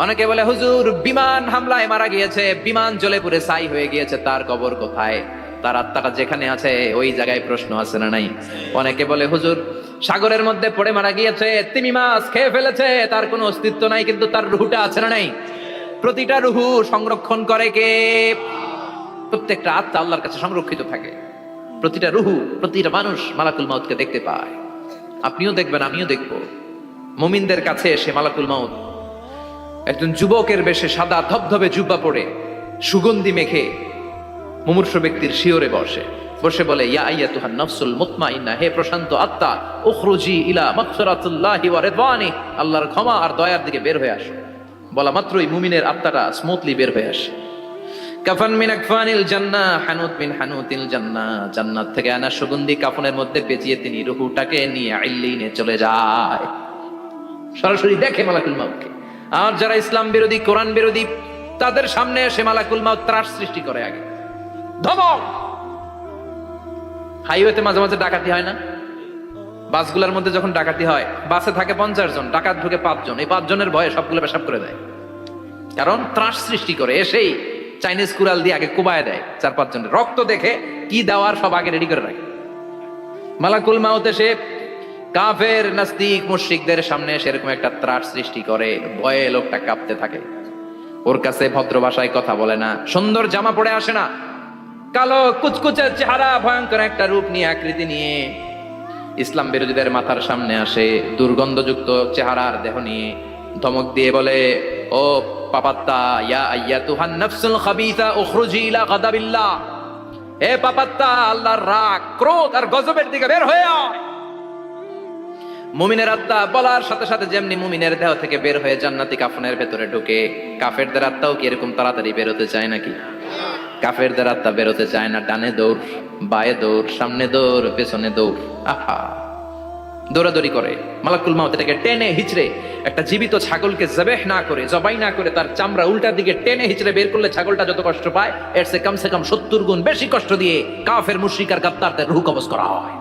B: অনেকে বলে হুজুর বিমান হামলায় মারা গিয়েছে, বিমান জ্বলে পুড়ে ছাই হয়ে গিয়েছে, তার কবর কোথায়? তার আত্মাটা যেখানে আছে ওই জায়গায় প্রশ্ন আছে না নাই? অনেকে বলে হুজুর সাগরের মধ্যে পড়ে মারা গিয়েছে, তিমি মাছ খেয়ে ফেলেছে, তার কোনো অস্তিত্ব নাই, কিন্তু তার রুহুটা আছে না নাই? প্রতিটা রুহু সংরক্ষণ করে কে? প্রত্যেকটা আত্মা আল্লাহর কাছে সংরক্ষিত থাকে। প্রতিটা রুহু, প্রতিটা মানুষ মালাকুল মাউতকে দেখতে পায়। আপনিও দেখবেন, আমিও দেখব। মুমিনদের কাছে এসে মালাকুল মাউত একজন যুবকের বেশে সাদা ধবধবে জুব্বা পরে সুগন্ধি মেখে মুমূর্ষ ব্যক্তির শিওরে বসে বসে বলে ইয়া আইয়াতুহান নাফসুল মুতমাইন্না, হে প্রশান্ত আত্মা, উখরুজি ইলা মাগফিরাতুল্লাহি ওয়া রিদওয়ানি, আল্লাহর ক্ষমা আর দয়ার দিকে বের হয়ে আসো। বলা মাত্রই মুমিনের আত্মাটা স্মুথলি বের হয়ে আসে। কাফান মিন আকফানিল জান্নাহ, হানুত মিন হানুতিল জান্নাহ, জান্নাত থেকে আনা সুগন্ধি কাফনের মধ্যে পেঁচিয়ে তিনি রূহটাকে নিয়ে ইল্লিনে চলে যায়। সরাসরি দেখে মালাকুল মাউতকে। আর যারা ইসলাম বিরোধী, কোরআন বিরোধী, তাদের সামনে এসে মালাকুল মাউত ত্রাস সৃষ্টি করে। আগে ধমক। হাইওয়েতে মাঝে মাঝে ডাকাতি হয় না? বাসগুলোর মধ্যে যখন ডাকাতি হয়, বাসে থাকে 50 জন, ডাকাত ঢুকে 5 জন, এই 5 জনের ভয়ে সবগুলো পেশাব করে দেয়। কারণ ত্রাস সৃষ্টি করে। এসেই চাইনিজ কুড়াল দিয়ে আগে কুবায় দেয় 4-5 জনের, রক্ত দেখে কি দেওয়ার সব আগে রেডি করে রাখে। মালাকুল মাউত এসে কাফের নাস্তিক মুশরিকদের সামনে সেরকম একটা ত্রাস সৃষ্টি করে, ভয়ে লোকটা কাঁপতে থাকে। ওর কাছে ভদ্র ভাষায় কথা বলে না, সুন্দর জামা পরে আসে না, কালো কুচকুচে চেহারা, ভয়ঙ্কর একটা রূপ নিয়ে, আকৃতি নিয়ে ইসলাম বিরোধীদের মাথার সামনে আসে, দুর্গন্ধযুক্ত চেহারার দেহ নিয়ে ধমক দিয়ে বলে, ও পাপাত্তা, ইয়া আইয়াতুহান নাফসুল খাবিসা উখরুজি ইলা গাদাবিল্লাহ, হে পাপাত্তা, আল্লাহর রাগ, ক্রোধ আর গজবের দিকে বের হয়ে আয়। মুমিনের আত্মা বলার সাথে সাথে যেমনি মুমিনের দেহ থেকে বের হয়ে জান্নাতি কাফনের ভেতরে ঢুকে, কাফেরদের আত্মাও কি এরকম তাড়াতাড়ি বেরোতে চায় নাকি? কাফেরদের আত্মা বেরোতে চায় না, ডানে দৌড়, বায়ে দৌড়, সামনে দৌড়, পেছনে দৌড়, আহা দৌড়াদৌড়ি করে। মালাকুল মাউত এটাকে টেনে হিচড়ে, একটা জীবিত ছাগলকে জবাই না করে তার চামড়া উল্টার দিকে টেনে হিচড়ে বের করলে ছাগলটা যত কষ্ট পায়, এর সে কম 70 গুণ বেশি কষ্ট দিয়ে কাফের মুশরিক আর গাদ্দারদের রূহ কবজ করা হয়।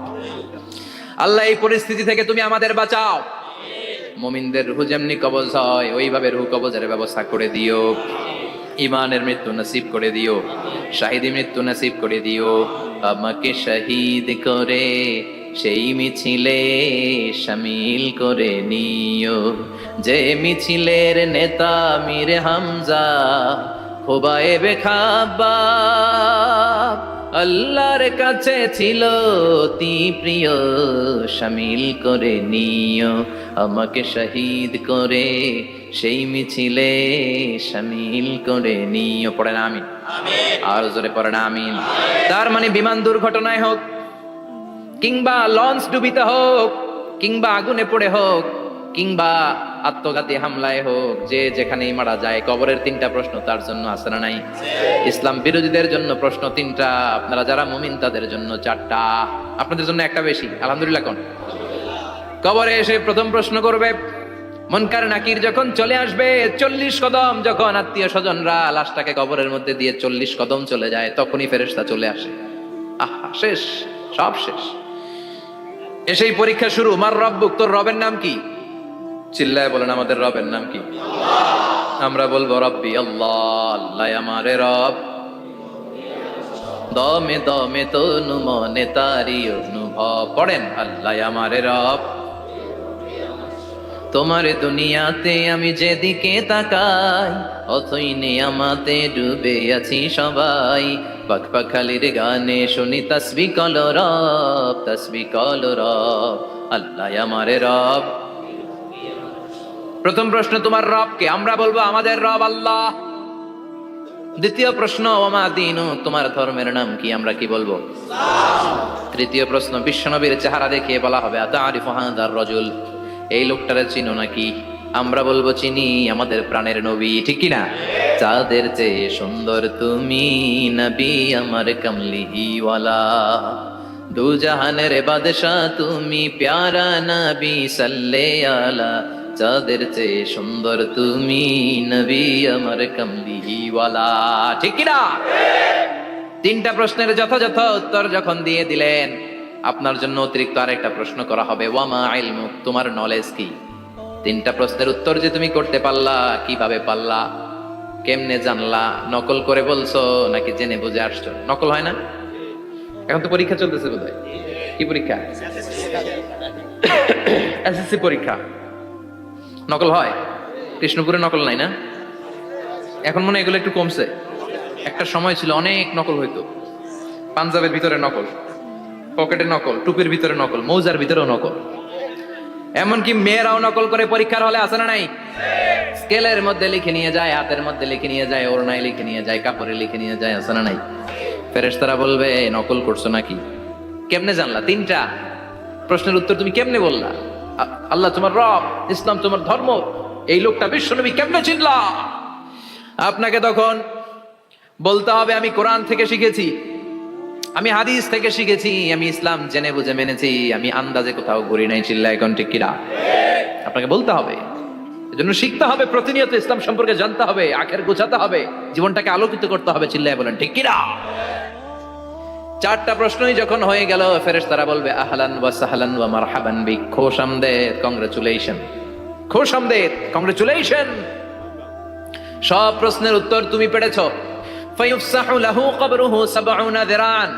B: আল্লাহ এই পরিস্থিতি থেকে তুমি আমাদের বাঁচাও। মুমিনদের রূহ যেমনি কবজ হয়, ওইভাবে রূহ কবজের ব্যবস্থা করে দিও। ইমানের মৃত্যু নসিব করে দিও, শাহিদি মৃত্যু নসিব করে দিও। আমাকে শহীদ করে সেই মিছিলে শামিল করে নিও, যে মিছিলের নেতা মীর হামজা খোবায়েবে খাব্বাব, আল্লাহর কাছে ছিল অতি প্রিয়, শামিল করে নিও। আমাকে শহীদ করে সেই মিছিলে শামিল করে নিও। পড়েন আমিন, আর জোরে পড়েন আমিন। তার মানে বিমান দুর্ঘটনায় হোক, কিংবা লঞ্চ ডুবিতে হোক, কিংবা আগুনে পড়ে হোক, কিংবা আত্মঘাতী হামলায় হোক, যে যেখানেই মারা যায়, কবরের 3টা প্রশ্ন তার জন্য আছে না নাই? ইসলাম বিরোধীদের জন্য প্রশ্ন 3টা, আপনারা যারা মুমিন তাদের জন্য 4টা, আপনাদের জন্য একটা বেশি। আলহামদুলিল্লাহ। কোন কবরে এসে প্রথম প্রশ্ন করবে, মুনকার নাকির যখন চলে আসবে, 40 কদম যখন আত্মীয় স্বজনরা লাশটাকে কবরের মধ্যে দিয়ে 40 কদম চলে যায়, তখনই ফেরেশতা চলে আসে। আহা, শেষ, সব শেষ। এসেই পরীক্ষা শুরু। মার রব্বুক, তোর রবের নাম কি? চিল্লায় বলেন, আমাদের রবের নাম কি? আমরা বলবো রব্বি আল্লাহ, আল্লাহ আমারে রব। দমে দমে তনু মনে তারি অনুভব। পড়েন, আল্লাহ আমারে রব। তোমার দুনিয়াতে আমি যেদিকে তাকাই, অথই নিয়ামতে ডুবে আছি সবাই। পাখপাখালির গানে শুনি তাসবিহ কল রব, তাসবিহ কল রব, আল্লাহ আমারে রব। প্রথম প্রশ্ন, তোমার রব কে? আমরা বলবো আমাদের রব আল্লাহ। দ্বিতীয় প্রশ্ন, ওমা দীনু, তোমার ধর্মের নাম কি? আমরা কি বলবো? তৃতীয় প্রশ্ন, বিশ্বনবীর চেহারা দেখিয়ে বলা হবে, আতারিফু হাযার রাজুল, এই লোকটারে চিনো নাকি? আমরা বলবো চিনি, আমাদের প্রাণের নবী, ঠিক কি না? চাঁদের চেয়ে সুন্দর তুমি নবী আমার কামলিওয়ালা, দু জাহানের বাদশাহ তুমি প্যারা নবী সাল্লে আলা, চাঁদের চেয়ে সুন্দর তুমি নবী আমার কামলিওয়ালা, ঠিক কি না? 3টা প্রশ্নের যথাযথ উত্তর যখন দিয়ে দিলেন, আপনার জন্য অতিরিক্ত আরেকটা প্রশ্ন করা হবে, ওয়ামা ইলমুক, তোমার নলেজ কি? 3টা প্রশ্নের উত্তর যে তুমি করতে পারলা, কিভাবে পারলা, কেমনে জানলা? নকল করে বলছো নাকি জেনে বুঝে আসছো? নকল হয় না? এখন তো পরীক্ষা চলতেছে বোধহয়। কি পরীক্ষা? এসএসসি পরীক্ষা। নকল হয়? কৃষ্ণপুরে নকল নাই না? এখন মনে হয় এগুলো একটু কমছে। একটা সময় ছিল অনেক নকল হইতো। পাঞ্জাবের ভিতরে নকল, পকেটে নকল, টুপির ভিতরে নকল, মৌজার ভিতরেও নকল, এমনকি মেয়েরাও নকল করে পরীক্ষার হলে আসে না নাই? স্কেলের মধ্যে লিখে নিয়ে যায়, হাতের মধ্যে লিখে নিয়ে যায়, ওড়নায় লিখে নিয়ে যায়, কাপড়ে লিখে নিয়ে যায়, আসে না নাই? ফেরেশতারা বলবে, নকল করছো নাকি? কেমনে জানলা? 3টা প্রশ্নের উত্তর তুমি কেমনে বললা? আল্লাহ তোমার রব, ইসলাম তোমার ধর্ম, এই লোকটা বিশ্বনবী, কেমনে চিনলা? আপনাকে তখন বলতে হবে, আমি কোরআন থেকে শিখেছি, আমি হাদিস থেকে শিখেছি, আমি ইসলাম জেনে বুঝে মেনেছি, আমি আন্দাজে কোথাও ঘুরি নাই। চিল্লা এখন ঠিক কিনা? আপনাকে বলতে হবে। এজন্য শিখতে হবে, প্রতিনিয়ত ইসলাম সম্পর্কে জানতে হবে, আখের গোছাতে হবে, জীবনটাকে আলোকিত করতে হবে। চিল্লায় বলেন ঠিক কিনা? 4টা প্রশ্নই যখন হয়ে গেল, ফেরেশতারা বলবে, আহলান ওয়া সাহলান ওয়া মারহাবান বিক, খোশামদেদ, কংগ্রাচুলেশন, খোশামদেদ, কংগ্রাচুলেশন। সব প্রশ্নের উত্তর তুমি পেরেছো। ফায়ুফসাহু লাহু কবরুহু 70 যিরাআন,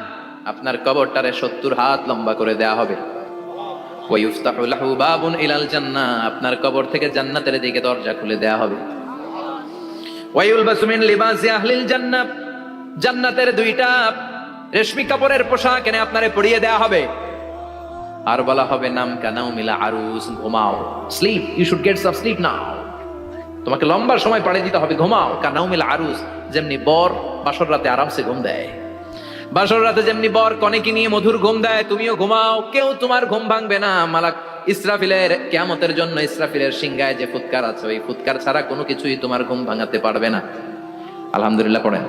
B: আপনার কবরটারে 70 হাত লম্বা করে দেয়া হবে। ওয়ায়ুফতাহু লাহু বাবুন ইলাল জান্নাহ, আপনার কবর থেকে জান্নাতের দিকে দরজা খুলে দেয়া হবে। ওয়ায়ুলবাসু মিন লিবাসি আহলিল জান্নাহ, জান্নাতের দুইটা রেশমি কাপড়ের পোশাক এনে আপনারে পরিয়ে দেয়া হবে। আর বলা হবে নাম কানাউমিলা আরুস, ঘুমাও, sleep, you should get some sleep now, তোমাকে লম্বা সময় পাড়ি দিতে হবে, ঘুমাও। কানাউমিলা আরুস, যেমনি বর বাসর রাতে আরামসে ঘুম দেয়, বাসর রাতে যেমনি বর কনেকে নিয়ে মধুর ঘুম দেয়, তুমিও ঘুমাও, কেউ তোমার ঘুম ভাঙবে না। মালাক ইসরাফিলের কিয়ামতের জন্য ইসরাফিলের সিংহায় যে ফুৎকার আছে, ওই ফুৎকার ছাড়া কোনো কিছুই তোমার ঘুম ভাঙাতে পারবে না। আলহামদুলিল্লাহ পড়েন।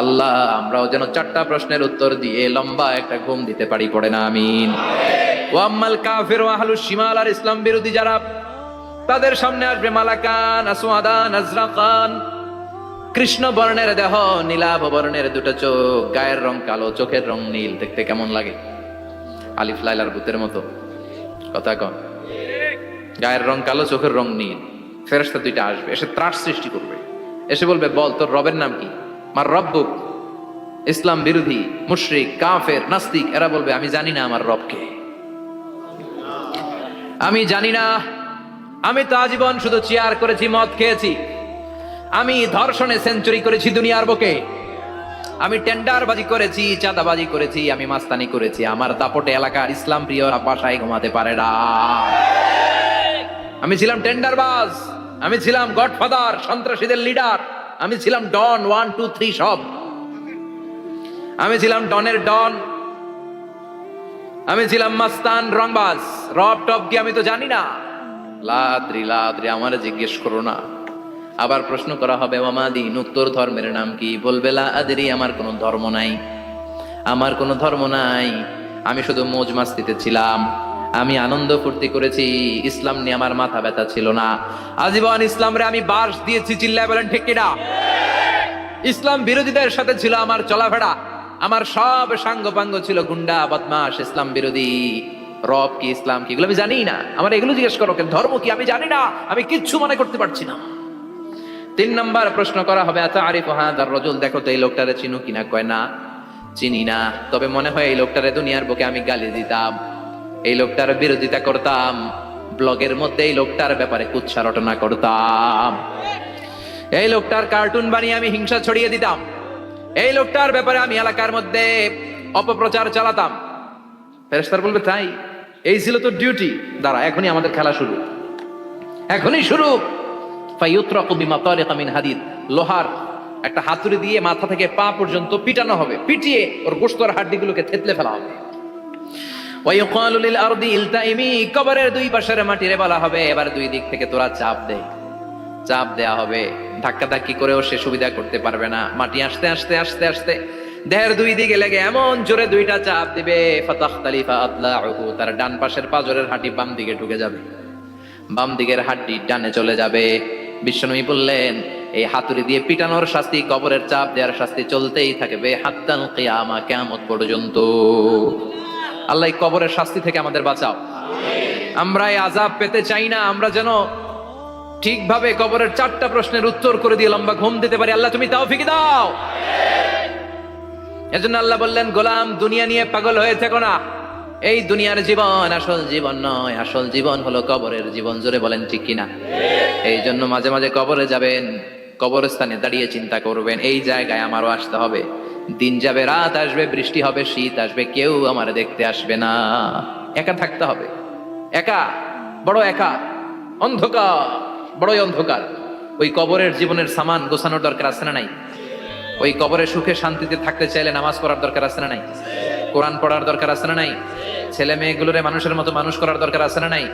B: আল্লাহ আমরাও যেন 4টা প্রশ্নের উত্তর দিয়ে লম্বা একটা ঘুম দিতে পারি, পড়ে না আমিন। ওয়াম্মাল কাফির ওয়া আহলুশ শিমাল, আর ইসলাম বিরোধী যারা, তাদের সামনে আসবে মালাকান আসওয়াদান আজরাকান, কৃষ্ণ বর্ণের দেহ, নীলাভ বর্ণের দুটো চোখ, গায়ের রং কালো, চোখের রং নীল, দেখতে কেমন লাগে? আলিফ লাইলার ভূতের মতো, কথা কন। গায়ের রং কালো, চোখের রং নীল। ফেরেশতা দুইটা আসবে, এসে ত্রাস সৃষ্টি করবে, এসে বলবে বল তোর রবের নাম কি? মার রব্বুক। ইসলাম বিরোধী মুশরিক কাফের নাস্তিক এরা বলবে আমি জানি না আমার রবকে, আমি জানি না, আমি তো আজীবন শুধু চেয়ার করেছি, মদ খেয়েছি, আমি ধর্ষণে সেঞ্চুরি করেছি দুনিয়ার বুকে, আমি টেন্ডারবাজি করেছি, চাঁদাবাজি করেছি, আমি মাস্তানি করেছি, আমার দাপটে এলাকার ইসলাম প্রিয় বাসায় ঘুমাতে পারে না। আমি ছিলাম টেন্ডারবাজ, আমি ছিলাম গডফাদার, সন্ত্রাসীদের লিডার, আমি ছিলাম ডন 1 2 3 সব, আমি ছিলাম ডনের ডন, আমি ছিলাম মাস্তান রংবাজ, রব টপ কি আমি তো জানি না। লাদ্রি লাদ্রি, আমারে জিজ্ঞেস করো না। আবার প্রশ্ন করা হবে ওয়ামা দীনুক, তোর ধর্মের নাম কি? বলবে লা আদরি, আমার কোনো ধর্ম নাই, আমার কোনো ধর্ম নাই, আমি শুধু মৌজ মাস্তিতে ছিলাম, আমি আনন্দ ফুর্তি করেছি, ইসলাম নিয়ে আমার মাথা ব্যথা ছিল না, আজীবন ইসলামরে আমি বাস দিয়েছি, চিল্লায় বলেন ঠিক কিনা? ইসলাম বিরোধীদের সাথে ছিল আমার চলাফেরা, আমার সব সাঙ্গপাঙ্গ ছিল গুন্ডা বদমাশ, ইসলাম বিরোধী। রব কি, ইসলাম কি, এগুলো আমি জানি না, আমার এগুলো জিজ্ঞেস করো কেন? ধর্ম কি আমি জানি না, আমি কিচ্ছু মনে করতে পারছি না। 3 নম্বর প্রশ্ন করা হবে আতারিফু হাযার রাজুল, দেখো তো এই লোকটারে চিনো কিনা? কয় না, চিনি না, তবে মনে হয় এই লোকটারে দুনিয়ার বুকে আমি গালি দিতাম, এই লোকটার বিরোধিতা করতাম, ব্লগের মধ্যে এই লোকটার ব্যাপারে কুৎসা রটনা করতাম, এই লোকটার কার্টুন বানিয়ে আমি হিংসা ছড়িয়ে দিতাম, এই লোকটার ব্যাপারে আমি এলাকার মধ্যে অপপ্রচার চালাতাম। ফেরেশতারা বলবে তাই, এই ছিল তো ডিউটি, দাঁড়া এখনই আমাদের খেলা শুরু, এখনই শুরু। ফায়ুতরাকু বিমাতারিকা মিন হাদিদ, লোহার একটা হাতুড়ি দিয়ে মাথা থেকে পা পর্যন্ত পিটানো হবে, পিটিয়ে ওর গোশত আর হাড্ডিগুলোকে থেতলে ফেলা হবে। ওয়ায়ুকালু লিল আরদি ইলতাইমি, কবরের দুই পাশের মাটিরে বলা হবে এবার দুই দিক থেকে তোরা চাপ দে, চাপ দেয়া হবে, ধাক্কা ধাক্কি করেও সে সুবিধা করতে পারবে না, মাটি আস্তে আস্তে আস্তে আস্তে দেহের দুই দিকে লেগে এমন জোরে দুইটা চাপ দিবে, ফাতাখতালিফা আতলাউহু, তার ডান পাশের পাজরের হাড্ডি বাম দিকে ঢুকে যাবে, বাম দিকের হাড্ডি ডানে চলে যাবে। বিশ্বনবী বললেন এই হাতুড়ি দিয়ে পিটানোর শাস্তি, কবরের চাপ দেওয়ার শাস্তি চলতেই থাকবে হাত্তাল কিয়ামা, কিয়ামত পর্যন্ত। আল্লাহ এই কবরের শাস্তি থেকে আমাদের বাঁচাও, আমরা এই আযাব পেতে চাই না, আমরা যেন ঠিকভাবে কবরের 4টা প্রশ্নের উত্তর করে দিয়ে লম্বা ঘুম দিতে পারি। আল্লাহ তুমি তৌফিক দাও। এজন্য আল্লাহ বললেন গোলাম দুনিয়া নিয়ে পাগল হয়ে থেকো না, এই দুনিয়ার জীবন আসল জীবন নয়, আসল জীবন হলো কবরের জীবন। জোরে বলেন ঠিক কিনা? এই জন্য মাঝে মাঝে কবরে যাবেন, কবরস্থানে দাঁড়িয়ে চিন্তা করবেন এই জায়গায় আমারও আসতে হবে, দিন যাবে, রাত আসবে, বৃষ্টি হবে, শীত আসবে, কেউ আমার দেখতে আসবে না, একা থাকতে হবে, একা, বড় একা, অন্ধকার, বড়ই অন্ধকার। ওই কবরের জীবনের সামান গোছানোর দরকার আছে না নাই? ওই কবরের সুখে শান্তিতে থাকতে চাইলে নামাজ পড়ার দরকার আছে না নাই? কোরআন পড়ার দরকার আছে না নাই? ছেলে মেয়েগুলোরে মানুষের মতো মানুষ করার দরকার আছে না নাই?